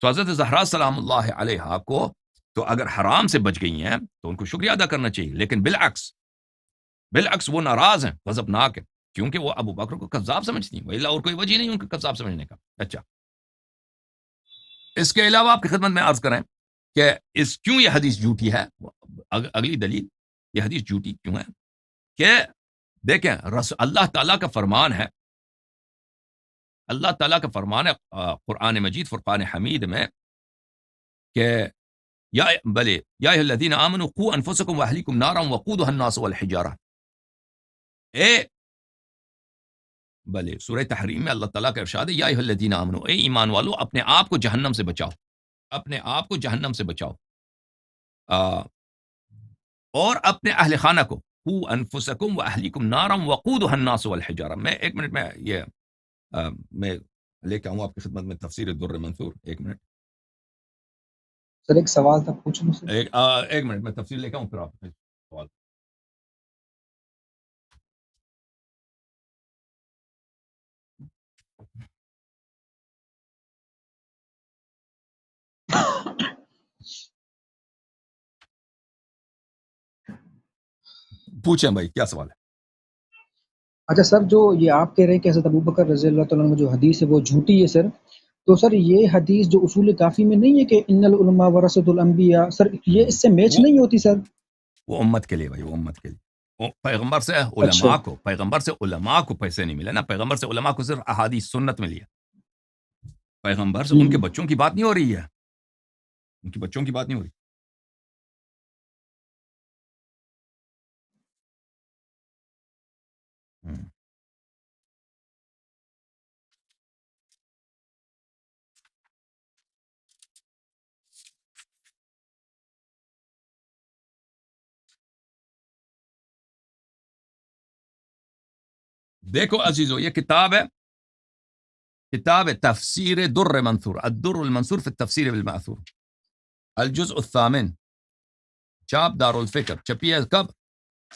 تو حضرت زہرا سلام اللہ علیہا کو تو اگر حرام سے بچ گئی ہیں تو ان کو شکریہ ادا کرنا چاہیے. لیکن بالعکس وہ ناراض ہیں، غضبناک ہیں، کیونکہ وہ ابو بکر کو کذاب سمجھتی ہیں، وإلا اور کوئی وجہ نہیں ان کو کذاب سمجھنے کا. اچھا، اس کے علاوہ آپ کی خدمت میں عرض کریں کہ کیوں یہ حدیث جھوٹی ہے. اگلی دلیل یہ حدیث جھوٹی کیوں ہے کہ دیکھیں اللہ تعالیٰ کا فرمان ہے، اللہ تعالیٰ کا فرمان ہے قرآن مجید فرقان حمید میں کہ یا ایھا الذین آمنوا قوا انفسکم واہلیکم نارا وقودها الناس والحجارہ. سورہ تحریم میں اللہ تعالیٰ کا ارشاد ہے یا ایھا الذین آمنوا، اے ایمان والو اپنے آپ کو جہنم سے بچاؤ، اپنے آپ کو جہنم سے بچاؤ، اور اپنے اہل خانہ کو، قوا انفسکم واہلیکم نارا وقودها الناس والحجارہ. میں ایک منٹ میں یہ میں لے کے آؤں آپ کی خدمت میں تفسیر الدر منثور. ایک منٹ سر، ایک سوال تھا، پوچھ لوں سر؟ ایک منٹ میں تفسیر لے کے آؤں پھر آپ سوال. پوچھیں بھائی کیا سوال ہے. اچھا سر، جو یہ آپ کہہ رہے ہیں کہ حضرت ابوبکر رضی اللہ تعالیٰ عنہ جو حدیث ہے وہ جھوٹی ہے سر، تو سر یہ حدیث جو اصول کافی میں نہیں ہے کہ ان العلماء ورثۃ الانبیاء، سر یہ اس سے میچ نہیں ہوتی سر؟ وہ امت کے لیے بھائی، وہ امت کے لیے، پیغمبر سے اچھا علماء کو پیسے نہیں ملے نا. پیغمبر سے علماء کو صرف احادیث سنت میں لیا. پیغمبر سے ان کے بچوں کی بات نہیں ہو رہی ہے، ان کے بچوں کی بات نہیں ہو رہی. دیکھو عزیزو، یہ کتاب ہے تفسیر در منثور، الدر المنثور فی التفسیر بالمأثور، الجزء الثامن، چاپ دار الفکر، چھپی ہے کب؟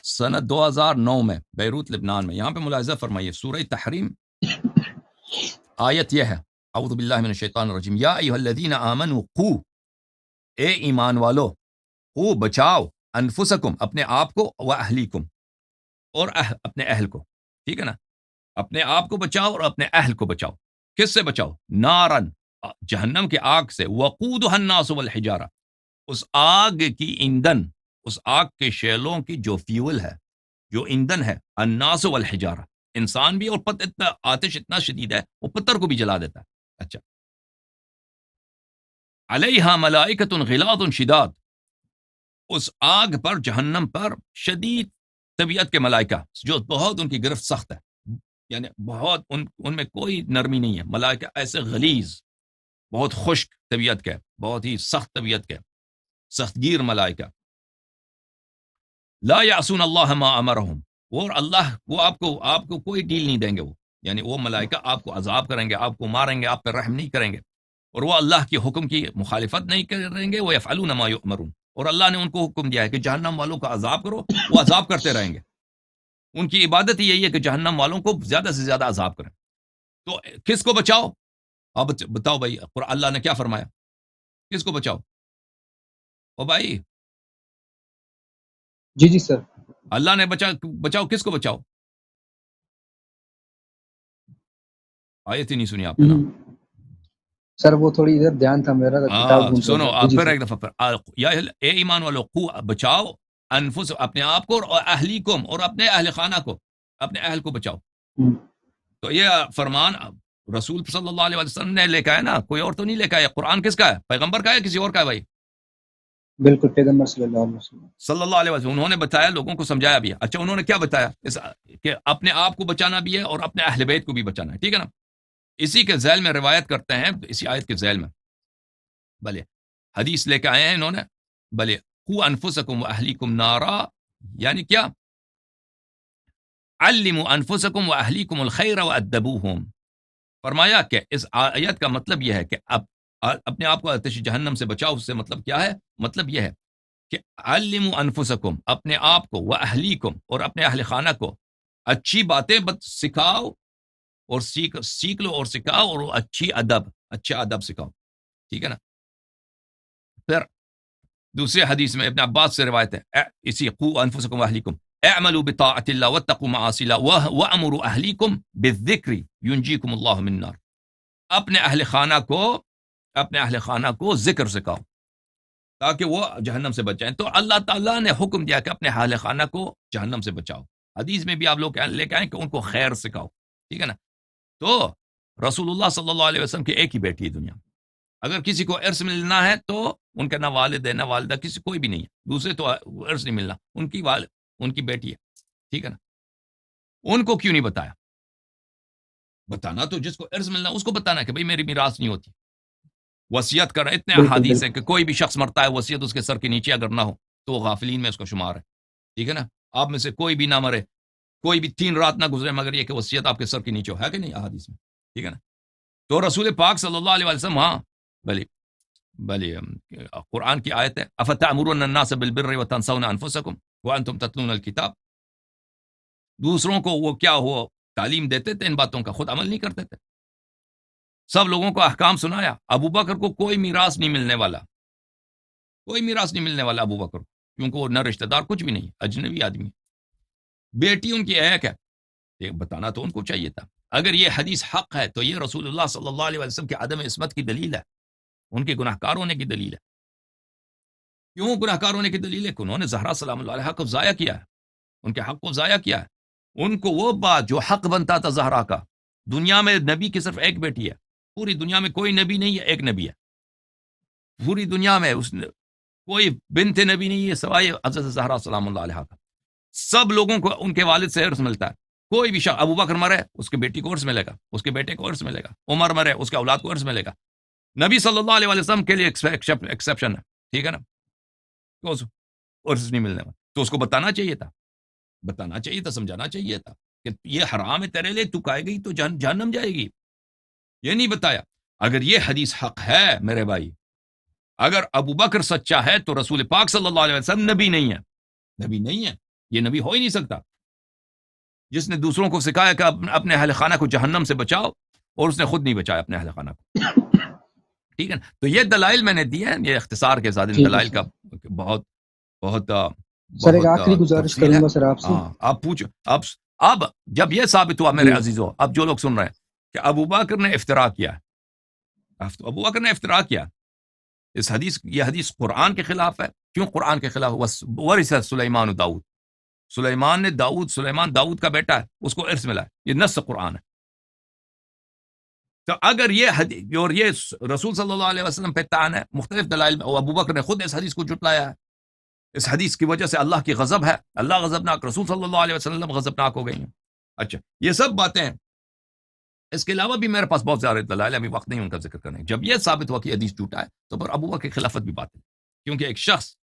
سنت 2009 میں، بیروت لبنان میں. یہاں پہ ملاحظہ فرمائیے سورہ تحریم آیت یہ ہے، اعوذ باللہ من الشیطان الرجیم، یا ایھا الذین آمنوا قوا، اے ایمان والو، قوا بچاؤ، انفسکم اپنے آپ کو، و اہلیکم اور اپنے اہل کو، ٹھیک ہے نا، اپنے آپ کو بچاؤ اور اپنے اہل کو بچاؤ. کس سے بچاؤ؟ نارن، جہنم کے آگ سے، وقودها الناس والحجارہ، اس آگ کی ایندھن، اس آگ کے شعلوں کی جو فیول ہے، جو ایندھن ہے، الناس والحجارہ، انسان بھی، اور اتنا آتش اتنا شدید ہے وہ پتھر کو بھی جلا دیتا ہے. اچھا، علیہا ملائکۃ غلاظ شداد، اس آگ پر، جہنم پر شدید طبیعت کے ملائکہ، جو بہت ان کی گرفت سخت ہے، یعنی بہت ان میں کوئی نرمی نہیں ہے. ملائکہ ایسے غلیظ، بہت خشک طبیعت کے، بہت ہی سخت طبیعت کے، سخت گیر ملائکہ. لا یعصون اللہ ما امرہم، اور اللہ وہ آپ کو کوئی ڈیل نہیں دیں گے. وہ یعنی وہ ملائکہ آپ کو عذاب کریں گے، آپ کو ماریں گے، آپ پر رحم نہیں کریں گے، اور وہ اللہ کے حکم کی مخالفت نہیں کریں گے. وہ یفعلون ما یؤمرون، اور اللہ نے ان کو حکم دیا ہے کہ جہنم والوں کا عذاب کرو، وہ عذاب کرتے رہیں گے. ان کی عبادت ہی یہی ہے کہ جہنم والوں کو زیادہ سے زیادہ عذاب کریں. تو کس کو بچاؤ؟ اب بتاؤ بھائی، اللہ نے کیا فرمایا؟ کس کو بچاؤ؟ او بھائی، جی جی سر. اللہ نے بچاؤ، کس کو بچاؤ؟ آیت ہی نہیں سنی آپ نے نا. سر وہ تھوڑی ادھر دھیان تھا میرا، کتاب ڈھونڈ رہا سنو تھا. آپ جی پھر جی ایک دفعہ یا اے ایمان والو، بچاؤ انفس، اپنے آپ کو، اور اہلیکم، اور اپنے اہل خانہ کو، اپنے اہل کو بچاؤ. تو یہ فرمان رسول صلی اللہ علیہ وسلم نے لے کے آیا نا، کوئی اور تو نہیں لے کے آیا. قرآن کس کا ہے؟ پیغمبر کا ہے، کسی اور کا ہے بھائی؟ بالکل پیغمبر صلی اللہ علیہ وسلم. صلی اللہ علیہ وسلم. انہوں نے بتایا، لوگوں کو سمجھایا بھی ہے. اچھا، انہوں نے کیا بتایا؟ کہ اپنے آپ کو بچانا بھی ہے اور اپنے اہل بیت کو بھی بچانا ہے، ٹھیک ہے نا. اسی کے ذیل میں روایت کرتے ہیں، اسی آیت کے ذیل میں بھلے حدیث لے کے آئے ہیں انہوں نے، بھلے قوا انفسکم واہلیکم نارا، یعنی کیا؟ علموا انفسکم واہلیکم الخیر وادبوہم. فرمایا کہ اس آیت کا مطلب یہ ہے کہ اب اپنے آپ کو آتش جہنم سے بچاؤ. اس سے مطلب کیا ہے؟ مطلب یہ ہے کہ علموا انفسکم، اپنے آپ کو، واہلیکم، اور اپنے اہل خانہ کو اچھی باتیں سکھاؤ، اور سیکھ لو اور سکھاؤ، اور اچھا ادب سکھاؤ، ٹھیک ہے نا. پھر دوسرے حدیث میں ابن عباس سے روایت ہے، اسی قوا انفسکم واہلیکم اعملوا بطاعت اللہ واتقوا معاصی اللہ وامروا اہلیکم بالذکر ینجیکم اللہ من النار. اپنے اہل خانہ کو ذکر سکھاؤ تاکہ وہ جہنم سے بچ جائیں. تو اللہ تعالیٰ نے حکم دیا کہ اپنے اہل خانہ کو جہنم سے بچاؤ. حدیث میں بھی آپ لوگ لے کے آئیں کہ ان کو خیر سکھاؤ، ٹھیک ہے نا. تو رسول اللہ صلی اللہ علیہ وسلم کی ایک ہی بیٹی ہے دنیا میں. اگر کسی کو ارث ملنا ہے تو ان کا نہ والد ہے نہ والدہ، کسی کوئی بھی نہیں ہے، دوسرے تو ارث نہیں ملنا، ان کی بیٹی ہے، ٹھیک ہے نا. ان کو کیوں نہیں بتایا؟ بتانا تو جس کو ارث ملنا اس کو بتانا کہ بھئی میری میراث نہیں ہوتی. وصیت کر، اتنے احادیث ہیں کہ کوئی بھی شخص مرتا ہے، وصیت اس کے سر کے نیچے اگر نہ ہو تو وہ غافلین میں اس کو شمار ہے، ٹھیک ہے نا. آپ میں سے کوئی بھی نہ مرے، کوئی بھی 3 رات نہ گزرے مگر یہ کہ وصیت آپ کے سر کے نیچے ہو، ہے کہ نہیں احادیث میں، ٹھیک ہے نا. تو رسول پاک صلی اللہ علیہ وسلم، ہاں بلی قرآن کی آیت ہے، افتأمرون الناس بالبر وتنسون انفسکم وانتم تتلون الکتاب. دوسروں کو وہ کیا ہو تعلیم دیتے تھے ان باتوں کا، خود عمل نہیں کرتے تھے. سب لوگوں کو احکام سنایا. ابو بکر کو کوئی میراث نہیں ملنے والا، کوئی میراث نہیں ملنے والا ابو بکر، کیونکہ وہ نہ رشتہ دار کچھ بھی نہیں، اجنبی آدمی. بیٹی ان کی ایک ہے، یہ بتانا تو ان کو چاہیے تھا. اگر یہ حدیث حق ہے تو یہ رسول اللہ صلی اللہ علیہ وسلم کے عدم عصمت کی دلیل ہے، ان کے گناہ کار ہونے کی دلیل ہے. کیوں گناہ کار ہونے کی دلیل ہے؟ کہ انہوں نے زہرا سلام اللہ علیہا کو ضائع کیا ہے، ان کے حق کو ضائع کیا ہے. ان کو وہ بات جو حق بنتا تھا زہرا کا، دنیا میں نبی کی صرف ایک بیٹی ہے، پوری دنیا میں کوئی نبی نہیں ہے، ایک نبی ہے پوری دنیا میں، کوئی بنت نبی نہیں ہے سوائے حضرت زہرا سلام اللہ علیہا کا. سب لوگوں کو ان کے والد سے ارث ملتا ہے. کوئی بھی شخص، ابو بکر مرے اس کے بیٹی کو ارث ملے گا، اس کے بیٹے کو ارث ملے گا. عمر مرے اس کے اولاد کو ارث ملے گا. نبی صلی اللہ علیہ وسلم کے لیے ایکسیپشن ہے، ٹھیک ہے نا. تو ارث نہیں ملنے والا، تو اس کو بتانا چاہیے تھا، سمجھانا چاہیے تھا کہ یہ حرام ہے تیرے لیے، تو کھائے گی تو جہنم جائے گی. یہ نہیں بتایا. اگر یہ حدیث حق ہے میرے بھائی، اگر ابو بکر سچا ہے تو رسول پاک صلی اللہ علیہ وسلم نبی نہیں ہے، یہ نبی ہو ہی نہیں سکتا جس نے دوسروں کو سکھایا کہ اپنے اہل خانہ کو جہنم سے بچاؤ، اور اس نے خود نہیں بچایا اپنے اہل خانہ کو، ٹھیک ہے نا. تو یہ دلائل میں نے دی ہیں، یہ اختصار کے ساتھ ان دلائل کا بہت سر ایک بہت آخری گزارش تفصیل ہے. کروں گا سر آپ سے. ہاں اب پوچھ. اب جب یہ ثابت ہوا میرے جی عزیزو، اب جو لوگ سن رہے ہیں کہ ابو بکر نے افطرا کیا، ابو بکر نے افطرا کیا، اس حدیث، یہ حدیث قرآن کے خلاف ہے. کیوں قرآن کے خلاف؟ ورث سلیمان داؤد، سلیمان نے سلیمان داؤد کا بیٹا ہے، اس کو ارث ملا ہے، یہ نص قرآن ہے. تو اگر یہ حدیث اور یہ رسول صلی اللہ علیہ وسلم پہ طعن ہے، مختلف دلائل، اور ابو بکر نے خود اس حدیث کو جھٹلایا ہے، اس حدیث کی وجہ سے اللہ کی غضب ہے، اللہ غضبناک، رسول صلی اللہ علیہ وسلم غضبناک ہو گئی ہیں. اچھا یہ سب باتیں ہیں. اس کے علاوہ بھی میرے پاس بہت سارے دلائل ہیں، ابھی وقت نہیں ان کا ذکر کرنے. جب یہ ثابت ہوا کہ حدیث جھوٹا ہے تو پھر ابو بکر کی خلافت بھی بات ہے. کیونکہ ایک شخص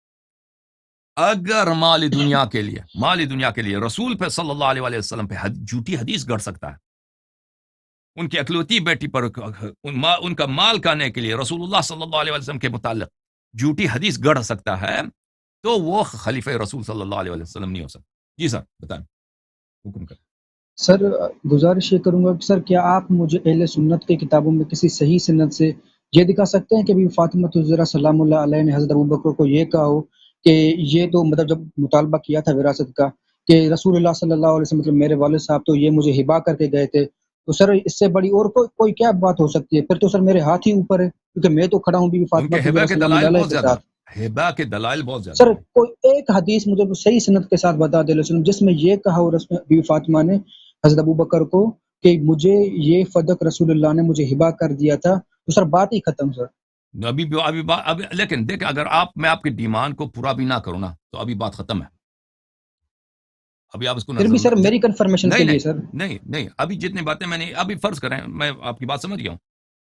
اگر مال دنیا کے لیے رسول پہ صلی اللہ علیہ وسلم پہ جھوٹی حدیث گڑھ سکتا ہے، ان کی اکلوتی بیٹی پر ان کا مال کھانے کے لیے رسول اللہ صلی اللہ علیہ وسلم کے متعلق جھوٹی حدیث گڑھ سکتا ہے، تو وہ خلیفہ رسول صلی اللہ علیہ وسلم نہیں ہو سکتا. جی سر بتائیں، حکم کریں. سر گزارش یہ کروں گا کہ سر کیا آپ مجھے اہل سنت کے کتابوں میں کسی صحیح سند سے یہ دکھا سکتے ہیں کہ بھی فاطمہ الزہرا سلام اللہ علیہ نے حضرت ابوبکر کو یہ کہا ہو کہ یہ تو مطلب جب مطالبہ کیا تھا وراثت کا کہ رسول اللہ صلی اللہ علیہ وسلم مطلب میرے والد صاحب تو یہ مجھے ہبا کر کے گئے تھے، تو سر اس سے بڑی اور کوئی کیا بات ہو سکتی ہے؟ پھر تو سر میرے ہاتھ ہی اوپر ہے، کیونکہ میں تو کھڑا ہوں بی بی ان فاطمہ کے ہبہ الزہرا کے سلام دلائل اللہ علیہ بہت کے زیادہ ساتھ. ہیں، ہبہ کے دلائل بہت زیادہ سر ہیں. کوئی ایک حدیث مجھے صحیح سند کے ساتھ بتا دے جس میں یہ کہا ہو بی بی فاطمہ نے حضرت ابوبکر کو کہ مجھے یہ فدق رسول اللہ نے مجھے ہبا کر دیا تھا، تو سر بات ہی ختم. سر ابھی لیکن دیکھ، اگر میں آپ کے ڈیمانڈ کو پورا بھی نہ کروں نا تو ابھی بات ختم ہے. ابھی آپ اس کو پھر نظر بھی سر میری کنفرمیشن کے نہیں لیے نہیں سر. نہیں ابھی جتنی باتیں میں نے ابھی فرض کریں، میں آپ کی بات سمجھ گیا ہوں،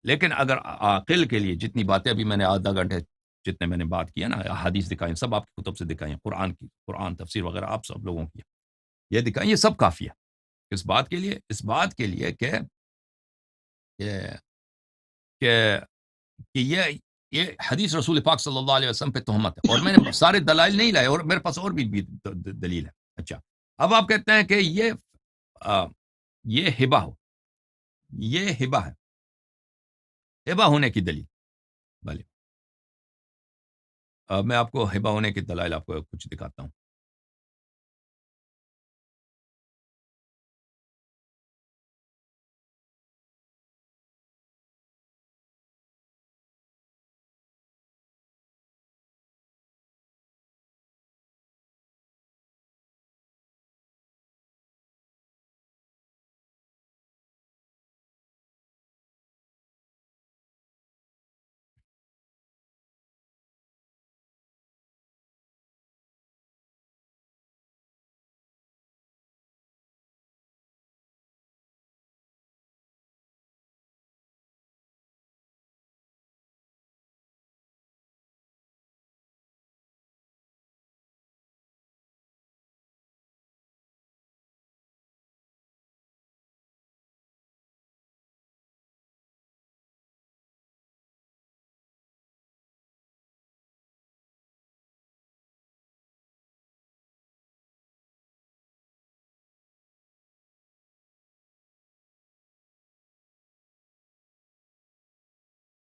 لیکن اگر عاقل کے لیے جتنی باتیں ابھی میں نے آدھا گھنٹے جتنے میں نے بات کیا نا، حدیث دکھائیں، سب آپ کی کتب سے دکھائیں، قرآن تفسیر وغیرہ آپ سب لوگوں کی یہ دکھائیں، یہ سب کافی ہے اس بات کے لیے کہ کہ کہ یہ حدیث رسول پاک صلی اللہ علیہ وسلم پہ تہمت ہے. اور میں نے سارے دلائل نہیں لائے، اور میرے پاس اور بھی دلیل ہے. اچھا اب آپ کہتے ہیں کہ یہ ہبہ ہو، یہ ہبہ ہے، ہبہ ہونے کی دلیل. بھلے میں آپ کو ہبہ ہونے کی دلائل آپ کو کچھ دکھاتا ہوں.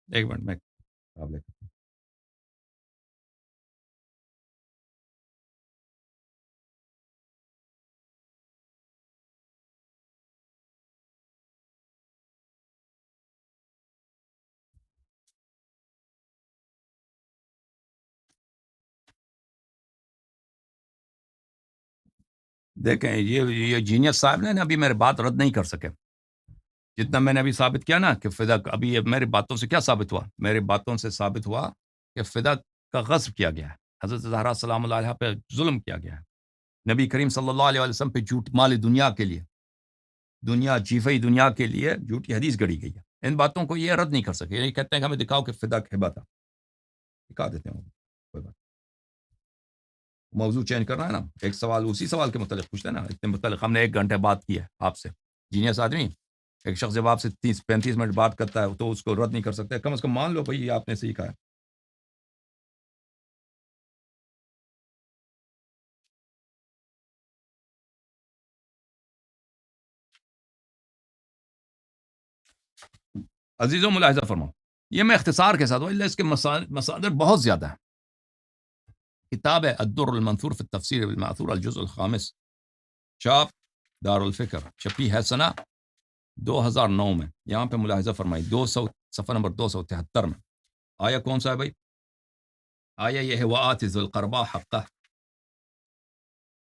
ایک منٹ میں آپ لے کر دیکھیں، یہ جینیس صاحب نے ابھی میرے بات رد نہیں کر سکے. جتنا میں نے ابھی ثابت کیا نا کہ فدا، ابھی یہ میری باتوں سے کیا ثابت ہوا؟ میری باتوں سے ثابت ہوا کہ فدا کا غصب کیا گیا ہے، حضرت زہرا سلام اللہ علیہ پہ ظلم کیا گیا ہے، نبی کریم صلی اللہ علیہ وسلم پہ جھوٹ، مال دنیا کے لیے، جیفئی دنیا کے لیے جھوٹی حدیث گڑی گئی ہے. ان باتوں کو یہ رد نہیں کر سکے. یہ کہتے ہیں کہ ہمیں دکھاؤ کہ فدا ہبہ تھا، دکھا دیتے ہیں، کوئی بات. موضوع چینج کرنا ہے نا، ایک سوال اسی سوال کے متعلق پوچھتے ہیں نا، اتنے متعلق ہم نے 1 گھنٹے بات کی ہے آپ سے. جینیس آدمی ایک شخص جب آپ سے 30-35 منٹ بات کرتا ہے تو اس کو رد نہیں کر سکتے. کم از کم مان لو بھائی یہ آپ نے صحیح کہا ہے. عزیزوں ملاحظہ فرماؤ، یہ میں اختصار کے ساتھ ہوں، اس کے مصادر بہت زیادہ ہیں. کتاب ہے الدر المنثور فی التفسیر بالمأثور الجزء الخامس، چاپ دار الفکر، چھپی ہے سنہ 2009 میں. یہاں پہ ملاحظہ فرمائی 200 صفحہ نمبر 273 میں. آیا کون سا ہے بھائی؟ آیا یہ ہے وآت ذی القربى حقہ.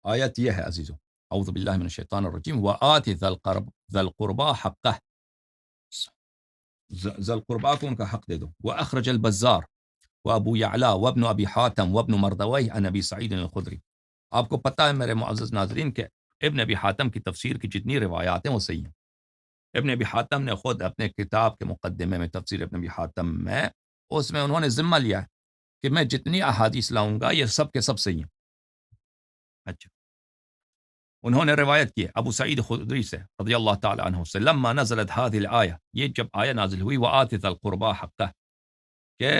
آیت یہ ہے عزیزو، اعوذ باللہ من الشیطان الرجیم، وآت ذی القربى حقہ، ذی القربى کو ان کا حق دے دو. واخرج البزار وابو یعلا وابن ابی حاتم وابن مردویہ عن ابی سعید الخدری. آپ کو پتہ ہے میرے معزز ناظرین کہ ابن ابی حاتم کی تفسیر کی جتنی روایات ہیں وہ صحیح ہیں. ابن ابی حاتم نے خود اپنے کتاب کے مقدمے میں تفسیر ابن ابی حاتم میں اس میں انہوں نے ذمہ لیا کہ میں جتنی احادیث لاؤں گا یہ سب کے سب صحیح ہیں. اچھا، انہوں نے روایت کی ابو سعید خدری سے رضی اللہ تعالی عنہ سے، لما نزلت هذه الآیہ، یہ جب آیہ نازل ہوئی وآت ذی القربى حقہ، کہ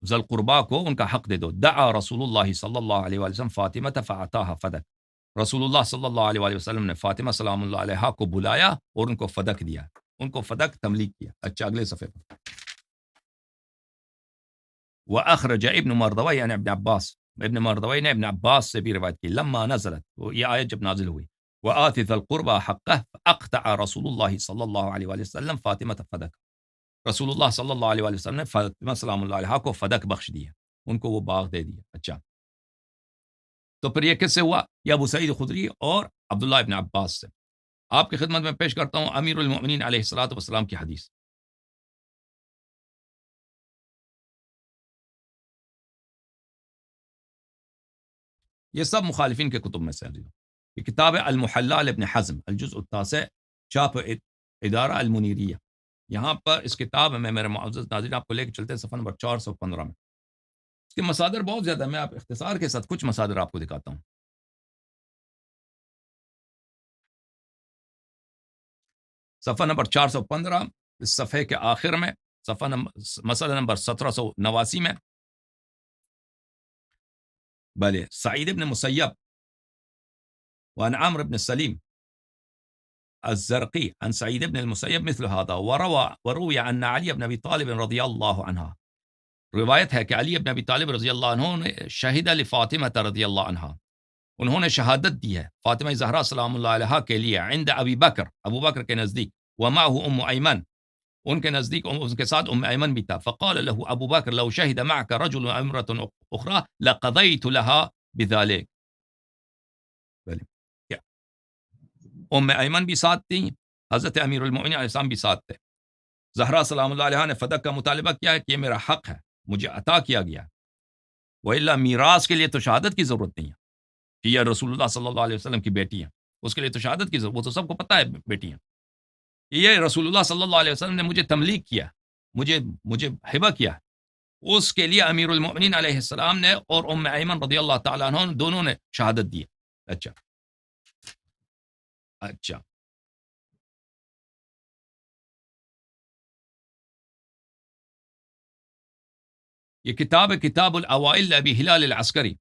ذی القربہ کو ان کا حق دے دو. دعا رسول اللہ صلی اللہ علیہ وآلہ وسلم فاطمہ فاعطاها فدک. رسول اللہ صلی اللہ علیہ وآلہ وسلم نے فاطمہ سلام اللہ علیہا کو بلایا اور ان کو فدک دیا، ان کو فدک تملیک کیا. اچھا، اگلے صفحے پر وأخرج ابن مردوی عن ابن عباس، ابن مردوی نے ابن عباس سے بھی روایت کی، لما نزلت، یہ آیت جب نازل ہوئی، وآت ذی القربى حقه فأقطع رسول اللہ صلی اللہ علیہ وآلہ وسلم فاطمہ فدک. رسول اللہ صلی اللہ علیہ وآلہ وسلم نے فاطمہ سلام اللہ علیہا کو فدک بخش دیا، ان کو وہ باغ دے دیا. اچھا، تو پھر یہ کس سے ہوا؟ یہ ابو سعید خدری اور عبداللہ ابن عباس سے. آپ کی خدمت میں پیش کرتا ہوں امیر المؤمنین علیہ الصلوۃ والسلام کی حدیث. یہ سب مخالفین کے کتب میں سے ہیں. یہ کتاب ہے المحلى لابن حزم الجزء التاسع، چاپ ادارہ المنیریہ. یہاں پر اس کتاب میں میرے معزز ناظرین آپ کو لے کے چلتے ہیں صفحہ نمبر 415 میں. اس کے مصادر بہت زیادہ ہیں، میں آپ اختصار کے ساتھ کچھ مصادر آپ کو دکھاتا ہوں. صفحہ نمبر 415، اس صفحے کے آخر میں صفحہ مسئلہ نمبر 1789 میں، بلے سعید ابن مسیب وعن عمرو بن سلیم الزرقي عن سعيد بن المسيب مثل هذا، وروي عن علي بن ابي طالب رضی اللہ عنہ. روایت ہے کہ علی بن ابی طالب رضی اللہ عنہ نے شہید لفاطمہ رضی اللہ عنہ، انہوں نے شہادت دی ہے فاطمہ زہرا سلام اللہ علیہا کے لیے، عند ابی بکر، ابو بکر کے نزدیک، ومعه ام ایمن، ان کے نزدیک ان کے ساتھ ام ایمن بھی تھا. فقال له ابو بکر لو شهد معك رجل امرأة اخرى لقضيت لها بذلك. ام ایمن بھی ساتھ تھیں، حضرت امیر المؤمنین علیہ السلام بھی ساتھ تھے. زہرا سلام اللہ علیہ نے فدق کا مطالبہ کیا ہے کہ یہ میرا حق ہے، مجھے عطا کیا گیا. وإلا میراث کے لیے تو شہادت کی ضرورت نہیں ہے کہ یہ رسول اللہ صلی اللہ علیہ وسلم کی بیٹی ہیں، اس کے لیے تو شہادت کی ضرورت، وہ تو سب کو پتہ ہے بیٹی ہیں. یہ رسول اللہ صلی اللہ علیہ وسلم نے مجھے تملیک کیا، مجھے ہبہ کیا، اس کے لیے امیر المؤمنین علیہ السلام نے اور ام ایمن رضی اللہ تعالیٰ عنہ دونوں نے شہادت دی. اچھا، یہ کتاب ہے کتاب الاوائل ابی ہلال العسکری،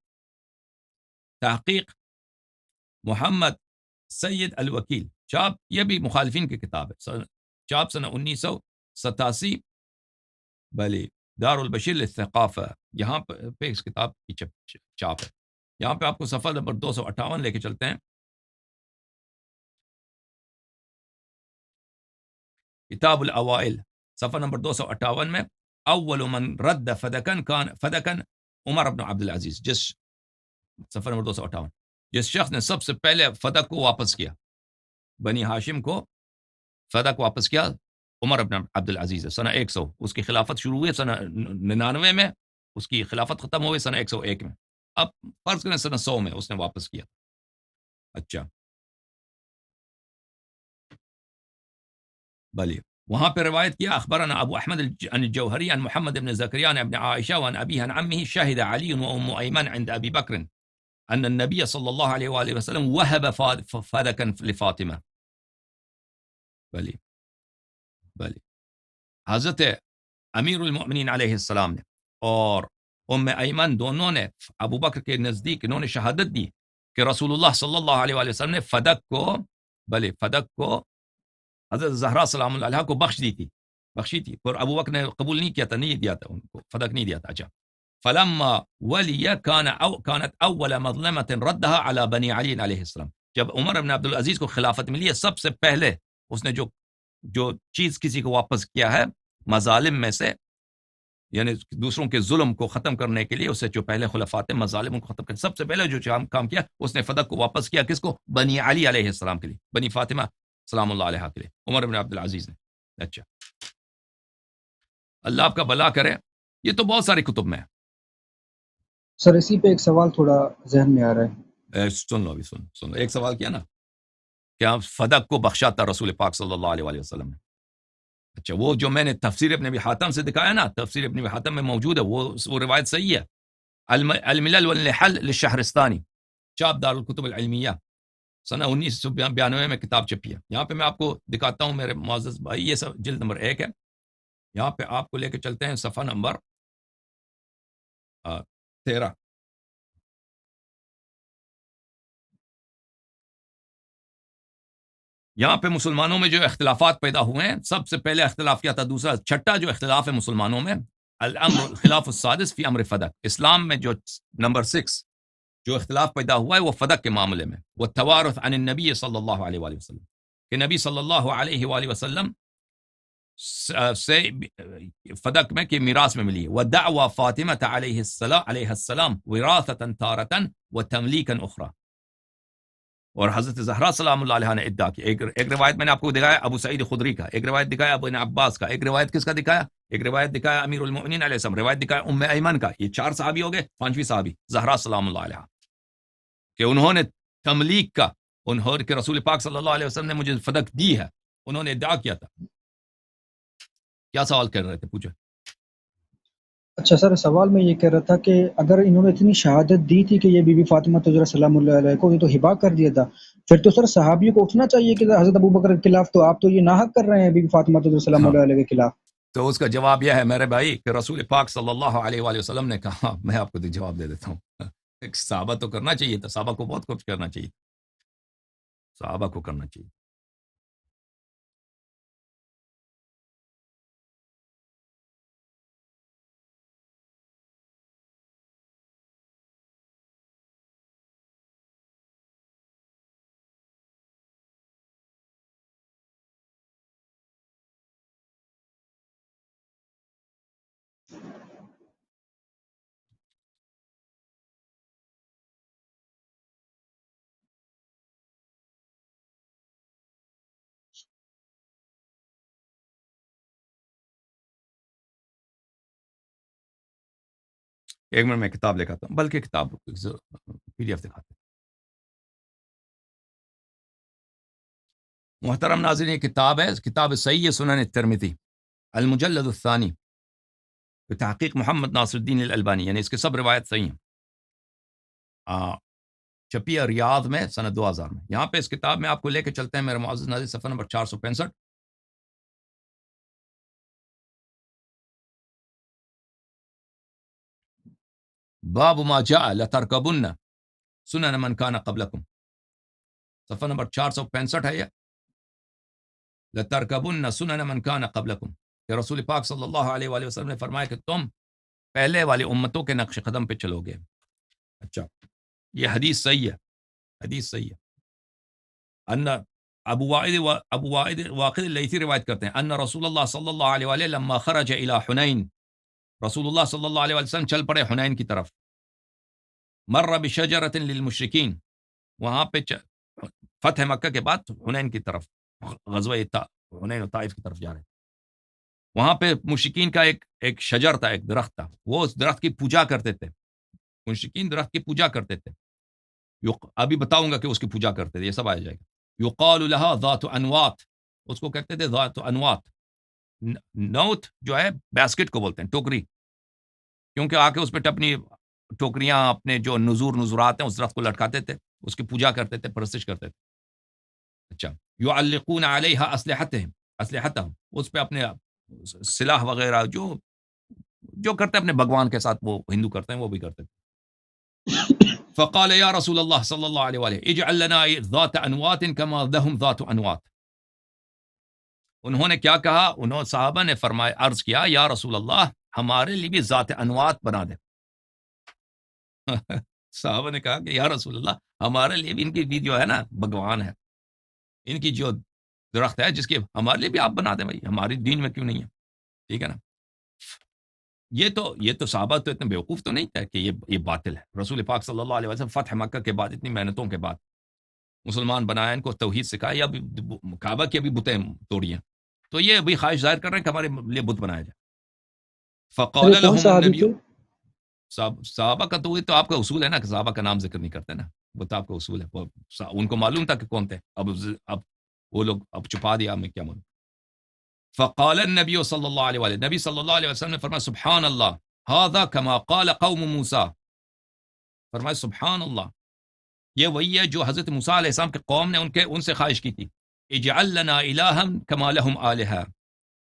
تحقیق محمد سید الوکیل، چاپ یہ بھی مخالفین کی کتاب ہے، چاپ سنہ 1987، بلی دار البشیر للثقافہ، یہاں پہ اس کتاب کی چاپ ہے. یہاں پہ آپ کو صفحہ نمبر 258 لے کے چلتے ہیں. کتاب الاوائل صفحہ نمبر 258 میں، اول من رد فدکن کان فدکن عمر بن عبد العزیز. صفحہ نمبر 258، جس شخص نے سب سے پہلے فدک کو واپس کیا، بنی ہاشم کو فدک واپس کیا، عمر بن عبد العزیز سنہ 100. اس کی خلافت شروع ہوئی سنہ 99 میں، اس کی خلافت ختم ہوئی سنہ 101 میں. اب فرض کریں سنہ 100 میں اس نے واپس کیا. اچھا، بلی وہاں پہ روایت کیا، اخبرنا ابو احمد الجوہری عن محمد بن زکریا عن ابن عائشہ وعن ابیہ عن عمہ شہد علی و ام ایمن عند ابی بکر ان النبی صلی اللہ علیہ وآلہ وسلم وہب فدکا لفاطمہ. بلی حضرت امیر المؤمنین علیہ السلام نے اور ام ایمن دونوں نے ابو بکر کے نزدیک انہوں نے شہادت دی کہ رسول اللہ صلی اللہ علیہ وآلہ وسلم نے فدک کو حضرت زہرا سلام اللہ علیہ کو بخشی تھی، پر ابو بکر نے قبول نہیں کیا تھا، نہیں دیا تھا ان کو، فدک نہیں دیا تھا. اچھا، فلما ولي كانت اول مظلمة ردها على بني علي علیہ السلام. جب عمر بن عبد العزیز کو خلافت ملی ہے سب سے پہلے اس نے جو چیز کسی کو واپس کیا ہے مظالم میں سے، یعنی دوسروں کے ظلم کو ختم کرنے کے لیے اسے جو پہلے خلفاء تھے مظالم کو ختم کرنے سب سے پہلے جو کام کیا اس نے فدق کو واپس کیا. کس کو؟ بنی علی علیہ السلام کے لیے، بنی فاطمہ سلام اللہ علیہ کے لیے، عمر بن عبد العزیز نے. اچھا، اللہ آپ کا بھلا کرے. یہ تو بہت ساری کتب میں ہے. سر اسی پہ ایک سوال تھوڑا ذہن میں آ رہا ہے. سن لو ابھی، سن لو. ایک سوال کیا نا کہ آپ فدق کو بخشا تھا رسول پاک صلی اللہ علیہ وسلم نے. اچھا، وہ جو میں نے تفسیر ابن ابی حاتم سے دکھایا نا، تفسیر ابن ابی حاتم میں موجود ہے، وہ روایت صحیح ہے. الملل والنحل للشہرستانی، چاپ دار الکتب العلمیہ، سنہ 1992 میں کتاب چھپی ہے. یہاں پہ میں آپ کو دکھاتا ہوں میرے معزز بھائی، یہ سب جلد نمبر 1 ہے. یہاں پہ آپ کو لے کے چلتے ہیں صفحہ نمبر 13. یہاں پہ مسلمانوں میں جو اختلافات پیدا ہوئے ہیں، سب سے پہلے اختلاف کیا تھا؟ دوسرا چھٹا جو اختلاف ہے مسلمانوں میں، الامر الخلاف السادس فی امر فدق. اسلام میں جو نمبر 6 جو اختلاف پیدا ہوا ہے وہ فدق کے معاملے میں. وہ توارث عن النبی صلی اللہ علیہ وآلہ وسلم، کہ نبی صلی اللہ علیہ وآلہ وسلم سے فدق میں کہ میراث میں ملی. ودعوى فاطمہ علیہ السلام وراثة تارة وتملیکا اخرى، اور حضرت زہرا سلام اللہ علیہ نے ادعا کی. ایک روایت میں نے آپ کو دکھایا ابو سعید خدری کا، ایک روایت دکھایا ابن عباس کا، ایک روایت کس کا دکھایا؟ ایک روایت دکھایا امیر المؤمنین علیہ السلام، روایت دکھایا ام ایمن کا. یہ 4 صحابی ہو گئے. 5ویں صحابی زہرا سلام اللہ علیہ، کہ انہوں نے تملیک کا، انہوں کہ رسول پاک صلی اللہ علیہ وسلم نے مجھے فدق دی ہے، انہوں نے ادعا کیا تھا. کیا سوال کر رہے تھے؟ پوچھو. اچھا سر، سوال میں یہ کہہ رہا تھا کہ اگر انہوں نے اتنی شہادت دی تھی کہ یہ بی بی فاطمہ تزرا سلام اللہ علیہ کو یہ تو ہبا کر دیا تھا، پھر تو سر صحابیوں کو اٹھنا چاہیے کہ حضرت ابو بکر کے خلاف تو آپ تو یہ ناحق کر رہے ہیں بی بی فاطمہ تزرا سلام اللہ علیہ کے خلاف. تو اس کا جواب یہ ہے میرے بھائی کہ رسول پاک صلی اللہ علیہ وآلہ وسلم نے کہا. میں آپ کو جواب دے دیتا ہوں. ایک صحابہ تو کرنا چاہیے تھا، صحابہ کو بہت کچھ کرنا چاہیے، صحابہ کو کرنا چاہیے. ایک منٹ میں کتاب لے کے آتا ہوں، بلکہ کتاب PDF دکھاتے ہیں. محترم ناظرین، یہ کتاب ہے، کتاب صحیح سنن ترمذی المجلد الثانی بتحقیق محمد ناصر الدین الالبانی، یعنی اس کے سب روایت صحیح ہیں. چھپی ہے ریاض میں سنہ 2000 میں. یہاں پہ اس کتاب میں آپ کو لے کے چلتے ہیں میرے معزز ناظرین، صفحہ نمبر 465. باب ما جاء لترکبن سنن من کان قبلکم، صفحہ نمبر 465 ہے یہ. لترکبن سنن من کان قبلکم، کہ رسول پاک صلی اللہ علیہ وآلہ وسلم نے فرمایا کہ تم پہلے والی امتوں کے نقش قدم پہ چلو گے. اچھا، یہ حدیث صحیح ہے، حدیث صحیح ہے. ان ابو واقد اللیثی روایت کرتے ہیں ان رسول اللہ صلی اللہ علیہ وآلہ لما خرج الى حنین، رسول اللہ صلی اللہ علیہ وسلم چل پڑے حنین کی طرف. مر بشجرۃ للمشرکین، وہاں پہ فتح مکہ کے بعد حنین کی طرف، غزوہ حنین و طائف کی طرف جا رہے. وہاں پہ مشرکین کا ایک شجر تھا، ایک درخت تھا، وہ اس درخت کی پوجا کرتے تھے. مشرکین درخت کی پوجا کرتے تھے. ابھی بتاؤں گا کہ اس کی پوجا کرتے تھے، یہ سب آ جائے گا. یقال لها ذات انوات، اس کو کہتے تھے ذات انوات. نوت جو ہے باسکٹ کو بولتے ہیں، ٹوکری، کیونکہ آ کے اس پہ اپنی ٹوکریاں، اپنے جو نذورات ہیں اس درخت کو لٹکاتے تھے، اس کی پوجا کرتے تھے، پرستش کرتے تھے. اچھا، یعلقون علیہا اسلحتہم، اس پہ اپنے سلاح وغیرہ جو کرتے ہیں اپنے بھگوان کے ساتھ، وہ ہندو کرتے ہیں، وہ بھی کرتے تھے. فقال یا رسول اللہ صلی اللہ علیہ وآلہ اجعل لنا ذات انوات کما لهم ذات انوات. انہوں نے کیا کہا؟ صحابہ نے فرمایا، عرض کیا یا رسول اللہ ہمارے لیے بھی ذات انوات بنا دے. صحابہ نے کہا کہ یا رسول اللہ ہمارے لیے بھی ان کی بھی جو ہے نا بھگوان ہے، ان کی جو درخت ہے جس کے ہمارے لیے بھی آپ بنا دیں بھائی، ہماری دین میں کیوں نہیں ہے؟ ٹھیک ہے نا. یہ تو صحابہ تو اتنے بیوقوف تو نہیں تھے کہ یہ باطل ہے. رسول پاک صلی اللہ علیہ وسلم فتح مکہ کے بعد اتنی محنتوں کے بعد مسلمان بنایا، ان کو توحید سکھایا، یا بھی کعبہ کی ابھی بتیں توڑی ہیں، تو یہ ابھی خواہش ظاہر کر رہے ہیں کہ ہمارے لیے بت بنایا جائے. سر فقال یہ کون لهم صحابی النبی، تھے؟ صحابہ کا تو یہ تو آپ کا اصول ہے نا کہ صحابہ کا نام ذکر نہیں کرتے نا، وہ تو آپ کا اصول ہے. ان کو معلوم تھا کہ کون تھے، اب وہ لوگ اب چھپا دیا، ہمیں کیا معلوم. فقال النبی صلی اللہ علیہ وسلم، نبی صلی اللہ علیہ وسلم نے فرمایا سبحان اللہ هذا كما قال قوم موسیٰ، فرمایا سبحان اللہ، یہ وہی ہے جو حضرت موسیٰ علیہ السلام کے قوم نے ان سے خواہش کی تھی، اجعل لنا الہا كما لهم آلہہ.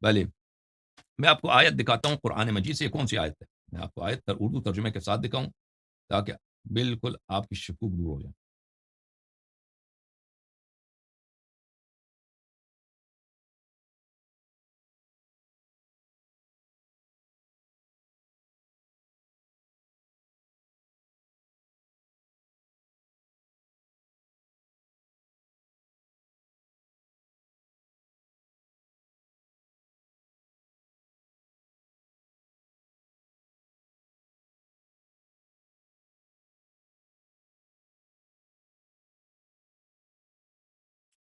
بھلے میں آپ کو آیت دکھاتا ہوں قرآن مجید سے، یہ کون سی آیت ہے، میں آپ کو آیت اردو ترجمے کے ساتھ دکھاؤں تاکہ بالکل آپ کی شکوک دور ہو جائے.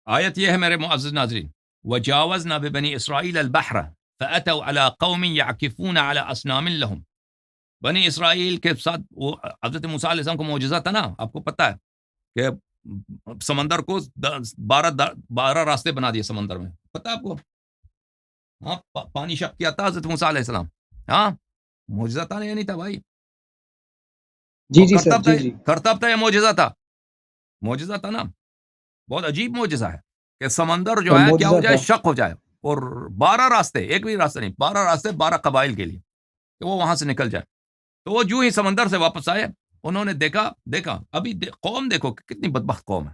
آیت یہ ہے میرے معزز ناظرین، وجاوزنا ببنی اسرائیل البحر فاتوا على قوم يعكفون على اصنام لهم. بنی اسرائیل کے ساتھ وہ حضرت موسیٰ علیہ السلام کو معجزہ تھا نا، آپ کو پتہ ہے کہ سمندر کو 12 راستے بنا دیے سمندر میں، پتہ آپ کو؟ ہاں، پانی شق کیا تھا حضرت موسیٰ علیہ السلام. ہاں، معجزہ تھا یا نہیں تھا بھائی؟ جی وہ جی سر، جی جی. کرتب تھا یا معجزہ تھا؟ معجزہ تھا نا. بہت عجیب معجزہ ہے کہ سمندر جو سر ہے کیا ہو معجزہ جائے، تھا. شق ہو جائے، اور 12 راستے، ایک بھی راستہ نہیں، 12 راستے 12 قبائل کے لیے کہ وہ وہاں سے نکل جائے. تو وہ جو ہی سمندر سے واپس آئے، انہوں نے دیکھا ابھی قوم دیکھو کہ کتنی بدبخت قوم ہے،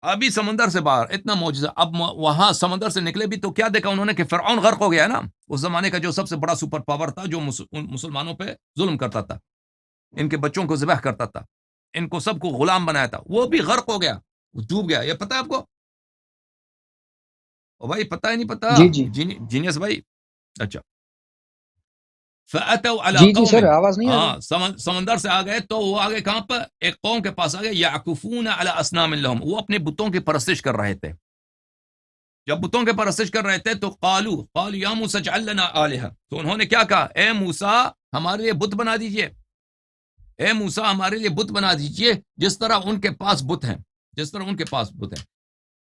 ابھی سمندر سے باہر اتنا معجزہ، اب وہاں سمندر سے نکلے بھی تو کیا دیکھا انہوں نے کہ فرعون غرق ہو گیا نا، اس زمانے کا جو سب سے بڑا سپر پاور تھا، جو مسلمانوں پہ ظلم کرتا تھا، ان کے بچوں کو ذبح کرتا تھا، ان کو سب کو غلام بنایا تھا، وہ بھی غرق ہو گیا، ڈوب گیا. یہ پتہ ہے آپ کو؟ او بھائی پتہ ہی نہیں پتہ؟ جی جی جینیس بھائی. اچھا، فاتوا علی جی جی قوم، سر، آواز نہیں آ رہی؟ ہاں سمندر سے آ گئے تو وہ آگے کہاں پر؟ ایک قوم کے پاس آگئے، یعکفون علی اصنام لهم، وہ اپنے بتوں کی پرستش کر رہے تھے. جب بتوں کے پرستش کر رہے تھے تو قالوا یا موسیٰ اجعل لنا آلہہ، تو انہوں نے کیا کہا، اے موسیٰ ہمارے لیے بت بنا دیجئے، اے موسیٰ ہمارے لیے بت بنا دیجئے جس طرح ان کے پاس بت ہیں، جس طرح ان کے پاس بت ہیں.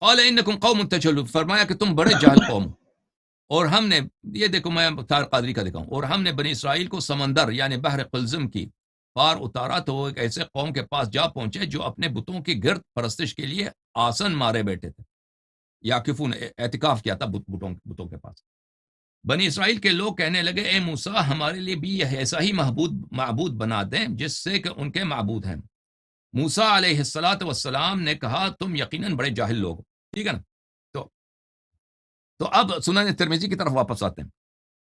قال انکم قوم تجہلون، فرمایا کہ تم بڑے جاہل قوم. اور ہم نے، یہ دیکھو میں طارق قادری کا دکھاؤں، اور ہم نے بنی اسرائیل کو سمندر یعنی بحر قلزم کی پار اتارا تو وہ ایک ایسے قوم کے پاس جا پہنچے جو اپنے بتوں کی گرد پرستش کے لیے آسن مارے بیٹھے تھے، یعکفون اعتکاف کیا تھا بتوں کے پاس. بنی اسرائیل کے لوگ کہنے لگے اے موسیٰ ہمارے لیے بھی ایسا ہی معبود بنا دیں جس سے کہ ان کے معبود ہیں. موسیٰ علیہ السلام نے کہا تم یقیناً بڑے جاہل لوگ ہو. ٹھیک ہے نا. تو اب سنن ترمذی کی طرف واپس آتے ہیں.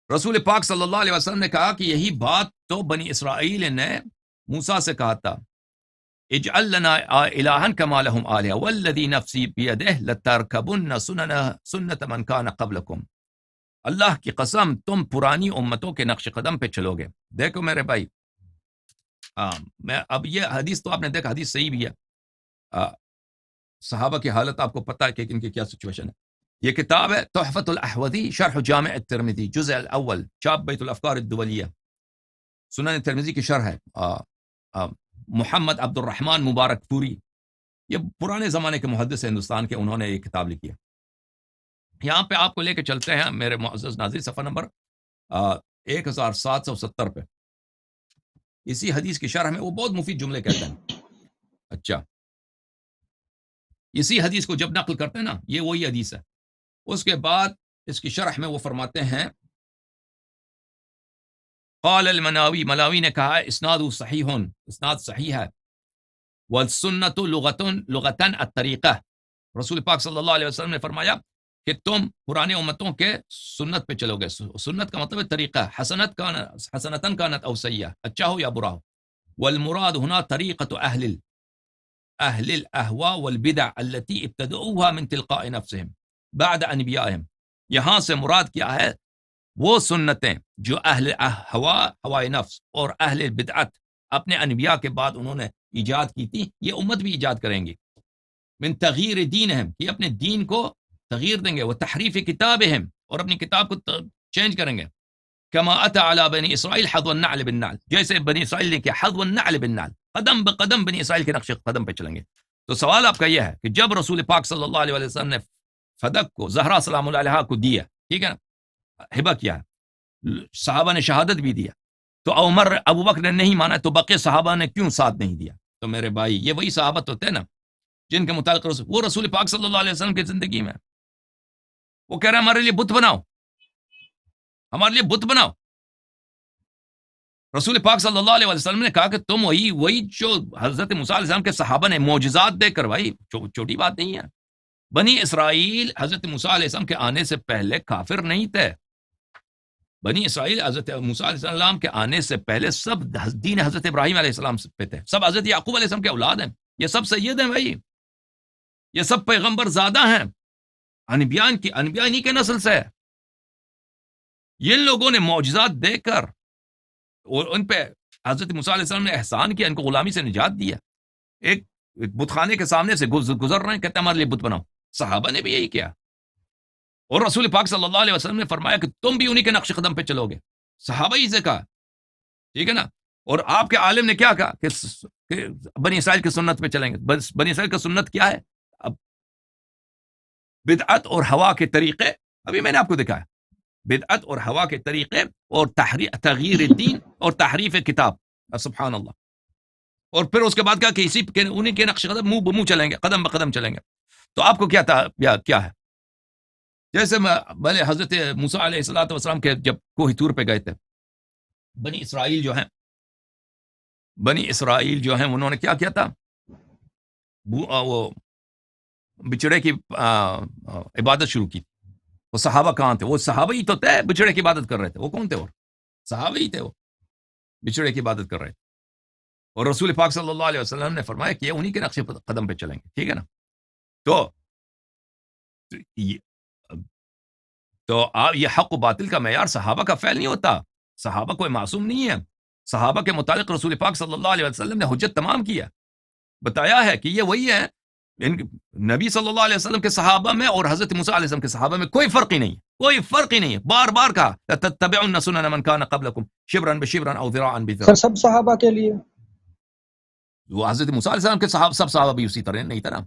رسول پاک صلی اللہ علیہ وسلم نے کہا کہ یہی بات تو بنی اسرائیل نے موسیٰ سے کہا تھا، اجعل لنا الہا کما لهم آلہہ والذی نفسی بیدہ لترکبن سنت من کان قبلکم. اللہ کی قسم تم پرانی امتوں کے نقش قدم پہ چلو گے. دیکھو میرے بھائی، میں اب یہ حدیث تو آپ نے دیکھا، حدیث صحیح بھی ہے. صحابہ کی حالت آپ کو پتہ ہے کہ ان کی کیا سچویشن ہے. یہ کتاب ہے تحفۃ الاحوذی شرح جامع الترمذی، جزء الاول، چاپ بیت الافکار الدولیہ. سنن ترمذی کی شرح ہے محمد عبد الرحمن مبارک پوری، یہ پرانے زمانے کے محدث ہندوستان کے، انہوں نے یہ کتاب لکھی ہے. یہاں پہ آپ کو لے کے چلتے ہیں میرے معزز ناظرین صفحہ نمبر 1770 پہ. اسی حدیث کی شرح میں وہ بہت مفید جملے کہتے ہیں. اچھا، اسی حدیث کو جب نقل کرتے ہیں نا، یہ وہی حدیث ہے. اس کے بعد اس کی شرح میں وہ فرماتے ہیں، قال المناوی، ملاوی نے کہا اسناد صحیح، اسناد صحیح ہے، والسنت لغتاً الطریقہ. رسول پاک صلی اللہ علیہ وسلم نے فرمایا کہ تم پرانے امتوں کے سنت پہ چلو گے. سنت کا مطلب ہے طریقہ، حسنتاً کانت او سیئہ، اچھا ہو یا برا ہو. والمراد هنا طريقة أهل الأهواء والبدع التي ابتدعوها من تلقاء نفسهم بعد انبیائهم. یہاں سے مراد کیا ہے؟ وہ سنتیں جو اہل ہوائے نفس اور اہل بدعت اپنے انبیاء کے بعد انہوں نے ایجاد کی تھی، یہ امت بھی ایجاد کریں گی. من تغییر دینہم، کہ اپنے دین کو تغییر دیں گے، وہ تحریف کتابہم، اور اپنی کتاب کو چینج کریں گے. کما اتی علی بنی اسرائیل حذو النعل بالنعل، جیسے بنی اسرائیل نے کیا حذو النعل بالنعل، قدم بقدم بنی اسرائیل کے نقش قدم پہ چلیں گے. تو سوال آپ کا یہ ہے کہ جب رسول پاک صلی اللہ علیہ وسلم نے فدق کو زہرا سلام اللہ علیہا کو دیا، ٹھیک ہے نا، ہبہ کیا ہے، صحابہ نے شہادت بھی دیا، تو عمر ابو بکر نے نہیں مانا، تو بقیہ صحابہ نے کیوں ساتھ نہیں دیا؟ تو میرے بھائی یہ وہی صحابت ہوتے ہیں نا جن کے متعلق وہ رسول پاک صلی اللہ علیہ وسلم کی زندگی میں وہ کہہ رہے ہیں ہمارے لیے بت بناؤ، ہمارے لیے بت بناؤ. رسول پاک صلی اللہ علیہ وسلم نے کہا کہ تم وہی جو حضرت موسیٰ علیہ السلام کے صحابہ نے معجزات دے کر، بھائی چھوٹی بات نہیں ہے. بنی اسرائیل حضرت موسیٰ علیہ السلام کے آنے سے پہلے کافر نہیں تھے. بنی اسرائیل حضرت موسیٰ علیہ السلام کے آنے سے پہلے سب دین حضرت ابراہیم علیہ السلام پہ تھے، سب حضرت یعقوب علیہ السلام کے اولاد ہیں، یہ سب سید ہیں بھائی، یہ سب پیغمبر زادہ ہیں، انبیاء انہی کے نسل سے. یہ لوگوں نے معجزات دے کر اور ان پہ حضرت موسیٰ علیہ السلام نے احسان کیا، ان کو غلامی سے نجات دیا. ایک بت خانے کے سامنے سے گزر رہے ہیں، کہتے ہیں ہمارے لیے بت بناؤ. صحابہ نے بھی یہی کیا، اور رسول پاک صلی اللہ علیہ وسلم نے فرمایا کہ تم بھی انہی کے نقش قدم پہ چلو گے. صحابہ ہی سے کہا، ٹھیک ہے نا. اور آپ کے عالم نے کیا کہا کہ بنی اسرائیل کی سنت پہ چلیں گے. بنی اسرائیل کا سنت کیا ہے؟ اب بدعت اور ہوا کے طریقے، ابھی میں نے آپ کو دکھایا، بدعت اور ہوا کے طریقے اور تغییر دین اور تحریف کتاب. سبحان اللہ. اور پھر اس کے بعد کہا کہ انہی کے نقش قدم منہ بمنہ چلیں گے، قدم بقدم چلیں گے. تو آپ کو کیا ہے؟ جیسے میں حضرت موسیٰ علیہ السلام کے جب کوہ طور پہ گئے تھے، بنی اسرائیل جو ہیں انہوں نے کیا تھا؟ وہ بچڑے کی عبادت شروع کی. وہ صحابہ کہاں تھے؟ وہ صحابہ ہی تو تھے، بچڑے کی عبادت کر رہے تھے. وہ کون تھے؟ اور صحابہ ہی تھے، وہ بچڑے کی عبادت کر رہے تھے. اور رسول پاک صلی اللہ علیہ وسلم نے فرمایا کہ یہ انہی کے نقش قدم پہ چلیں گے، ٹھیک ہے نا. تو یہ حق و باطل کا معیار صحابہ کا فعل نہیں ہوتا. صحابہ کوئی معصوم نہیں ہے. صحابہ کے متعلق رسول پاک صلی اللہ علیہ وسلم نے حجت تمام کیا، بتایا ہے کہ یہ وہی ہے. نبی صلی اللہ علیہ وسلم کے صحابہ میں اور حضرت موسیٰ علیہ السلام کے صحابہ میں کوئی فرق ہی نہیں ہے. بار بار کہا لَتَتَّبِعُنَّ سُنَنَ مَنْ كَانَ قَبْلَكُمْ شِبْرًا بِشِبْرًا أَوْ ذِرَاعًا بِذِرَاعٍ. سب صحابہ کے لیے وہ حضرت موسیٰ علیہ السلام کے سب صحابہ بھی اسی طرح نہیں تھا نا.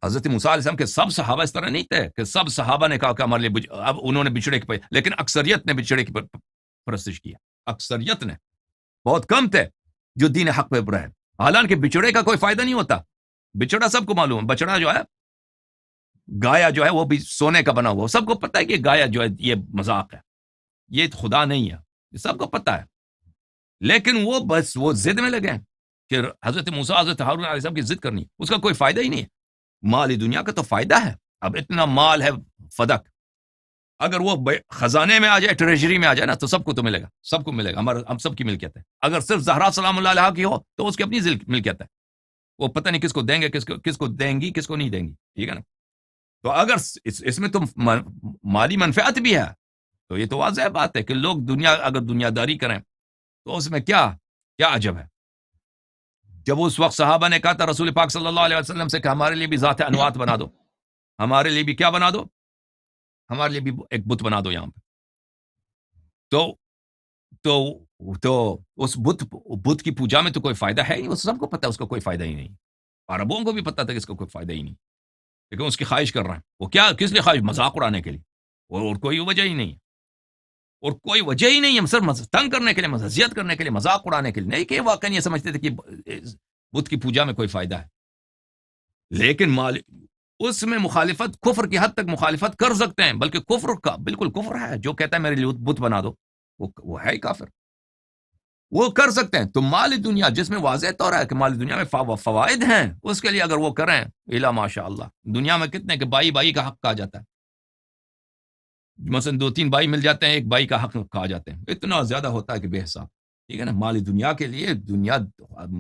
حضرت موسیٰ علیہ السلام کے سب صحابہ اس طرح نہیں تھے کہ سب صحابہ نے کہا کہ ہمارے لیے اب انہوں نے بچڑے کی، لیکن اکثریت نے بچڑے کی پرستش کیا. اکثریت نے، بہت کم تھے جو دین حق پہ رہے. حالانکہ بچڑے کا کوئی فائدہ نہیں ہوتا. بچڑا سب کو معلوم ہے، بچڑا جو ہے، گایا جو ہے وہ بھی سونے کا بنا ہوا، سب کو پتہ ہے کہ گایا جو ہے یہ مذاق ہے، یہ خدا نہیں ہے، یہ سب کو پتہ ہے. لیکن وہ ضد میں لگے کہ حضرت موسیٰ حضرت ہارون علیہ السلام کی ضد کرنی، اس کا کوئی فائدہ ہی نہیں ہے. مال دنیا کا تو فائدہ ہے. اب اتنا مال ہے فدق، اگر وہ خزانے میں آ جائے، ٹریجری میں آ جائے نا، تو سب کو تو ملے گا، سب کو ملے گا. ہم سب کی ملکیت ہے. اگر صرف زہرا سلام اللہ علیہا کی ہو تو اس کی اپنی ملکیت ہے، وہ پتہ نہیں کس کو دیں گے، کس کو دیں گی، کس کو نہیں دیں گی، ٹھیک ہے نا. تو اگر اس میں تم مالی منفعت بھی ہے تو یہ تو واضح بات ہے کہ لوگ اگر دنیا داری کریں تو اس میں کیا عجب ہے. جب اس وقت صحابہ نے کہا تھا رسول پاک صلی اللہ علیہ وسلم سے کہ ہمارے لیے بھی ذات انوات بنا دو، ہمارے لیے بھی کیا بنا دو، ہمارے لیے بھی ایک بت بنا دو یہاں پہ. تو اس بت کی پوجا میں تو کوئی فائدہ ہے ہی نہیں. وہ سب کو پتہ ہے اس کا کوئی فائدہ ہی نہیں. عربوں کو بھی پتہ تھا کہ اس کا کوئی فائدہ ہی نہیں، لیکن اس کی خواہش کر رہے ہیں. وہ کیا، کس لیے خواہش؟ مذاق اڑانے کے لیے، اور کوئی وجہ ہی نہیں ہے. اور کوئی وجہ ہی نہیں ہے، صرف تنگ کرنے کے لیے، مزاحیت کرنے کے لیے، مذاق اڑانے کے لیے. نہیں کہ واقعی یہ سمجھتے تھے کہ بت کی پوجا میں کوئی فائدہ ہے. لیکن اس میں مخالفت، کفر کی حد تک مخالفت کر سکتے ہیں، بلکہ کفر کا بالکل کفر ہے. جو کہتا ہے میرے لیے بت بنا دو، وہ ہے ہی کافر. وہ کر سکتے ہیں. تو مال دنیا جس میں واضح طور ہے کہ مال دنیا میں فوائد ہیں، اس کے لیے اگر وہ کریں، الا ماشاء اللہ. دنیا میں کتنے کہ بائی کا حق کہا جاتا ہے، مثلا 2-3 بائی مل جاتے ہیں، ایک بائی کا حق کہا جاتے ہیں. اتنا زیادہ ہوتا ہے کہ بے حساب. ٹھیک ہے نا. مالی دنیا کے لیے دنیا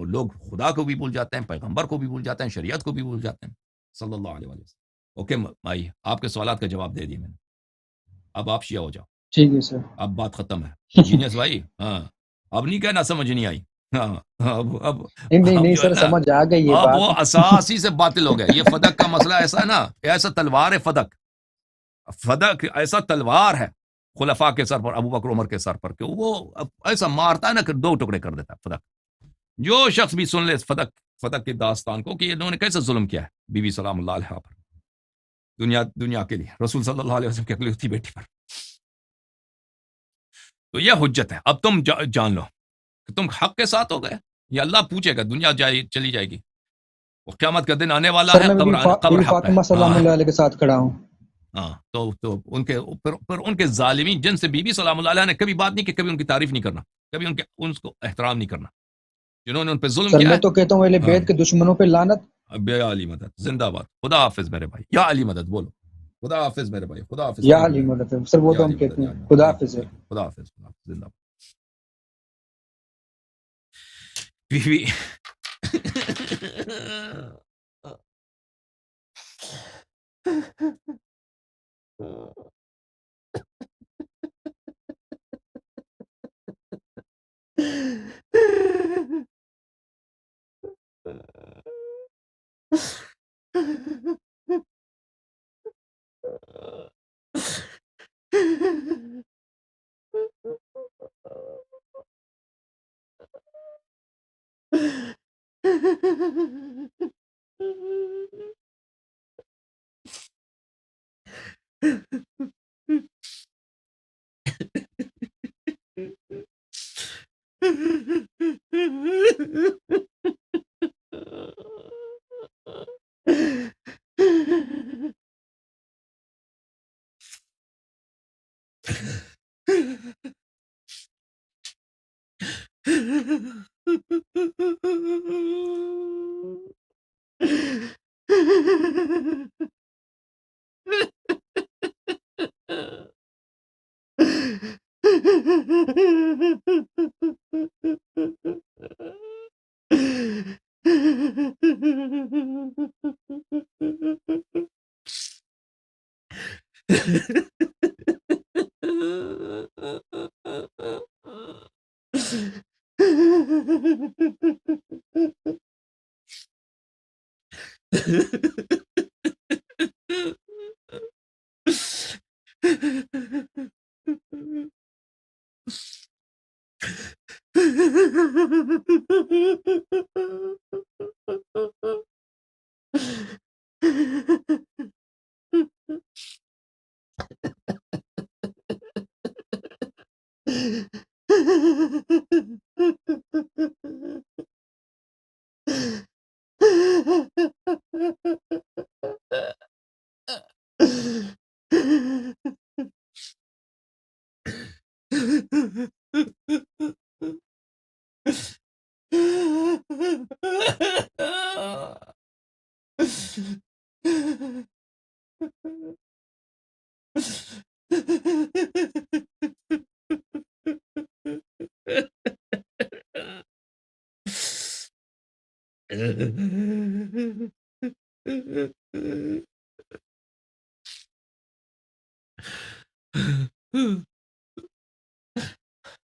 لوگ خدا کو بھی بھول جاتے ہیں, پیغمبر کو بھی بھول جاتے ہیں, شریعت کو بھی بھول جاتے ہیں صلی اللہ علیہ وسلم. اوکے بھائی, آپ کے سوالات کا جواب دے دیے میں نے. اب آپ شیعہ ہو جاؤ, ٹھیک ہے سر. اب بات ختم ہے. جینیس بھائی, ہاں اب نہیں کہنا سمجھ نہیں آئی. ہاں اب نہیں جو ہے سر, نا, سمجھ آ گئی یہ اب بات. وہ اساسی سے باطل ہو گئے. یہ فدق کا مسئلہ ایسا ہے نا, ایسا تلوار ہے فدق. فدق ایسا تلوار ہے خلفاء کے سر پر, ابو بکر عمر کے سر پر, کہ وہ ایسا مارتا ہے نا کہ 2 ٹکڑے کر دیتا ہے فدق. جو شخص بھی سن لے فدق کی داستان کو, کہ انہوں نے کیسے ظلم کیا ہے بی بی سلام اللہ علیہ پر, دنیا کے لیے, رسول صلی اللہ علیہ وسلم کی اکلوتی بیٹی پر. تو یہ حجت ہے. اب تم جان لو کہ تم حق کے ساتھ ہو گئے. یہ اللہ پوچھے گا, دنیا چلی جائے گی, وہ قیامت کا دن آنے والا سر ہے, میں قبر بی بی حق ہے. فاطمہ سلام اللہ علیہ کے ساتھ کھڑا ہوں. ہاں تو ان کے پر ان کے ظالمین جن سے بی بی سلام اللہ علیہ نے کبھی بات نہیں کی, کبھی ان کی تعریف نہیں کرنا, کبھی ان کو احترام نہیں کرنا, جنہوں نے ان پہ ظلم سر کیا میں ہے. تو کہتا ہوں اہل بیت کے دشمنوں پہ لعنت. بے علی مدد, زندہ باد, خدا حافظ میرے بھائی, یا علی مدد بولو, خدا حافظ میرے بھائی, خدا حافظ. یا علی مدد سر, وہ تو ہم کہتے ہیں. خدا ٹھیک حافظ. ہے, خدا حافظ, زندہ باد. بیوی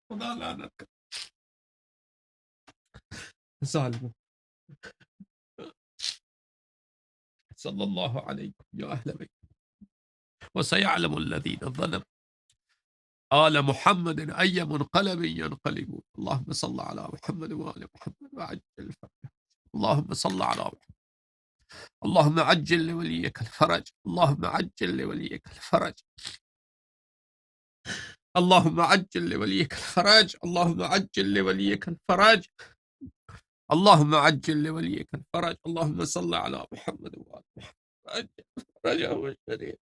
خدا لعنت کر ظالم. صلی اللہ علیکم یا اہل بیت, وسيعلم الذين ظلموا آل محمد أي منقلب ينقلبون. اللهم صل على محمد وآل محمد وعجل فرجهم. اللهم صل على محمد. اللهم عجل لوليك الفرج. اللهم عجل لوليك الفرج. اللهم عجل لوليك الفرج. اللهم عجل لوليك الفرج. اللهم عجل لوليك الفرج. اللهم صل على محمد وآل محمد وعجل فرجهم الشريف.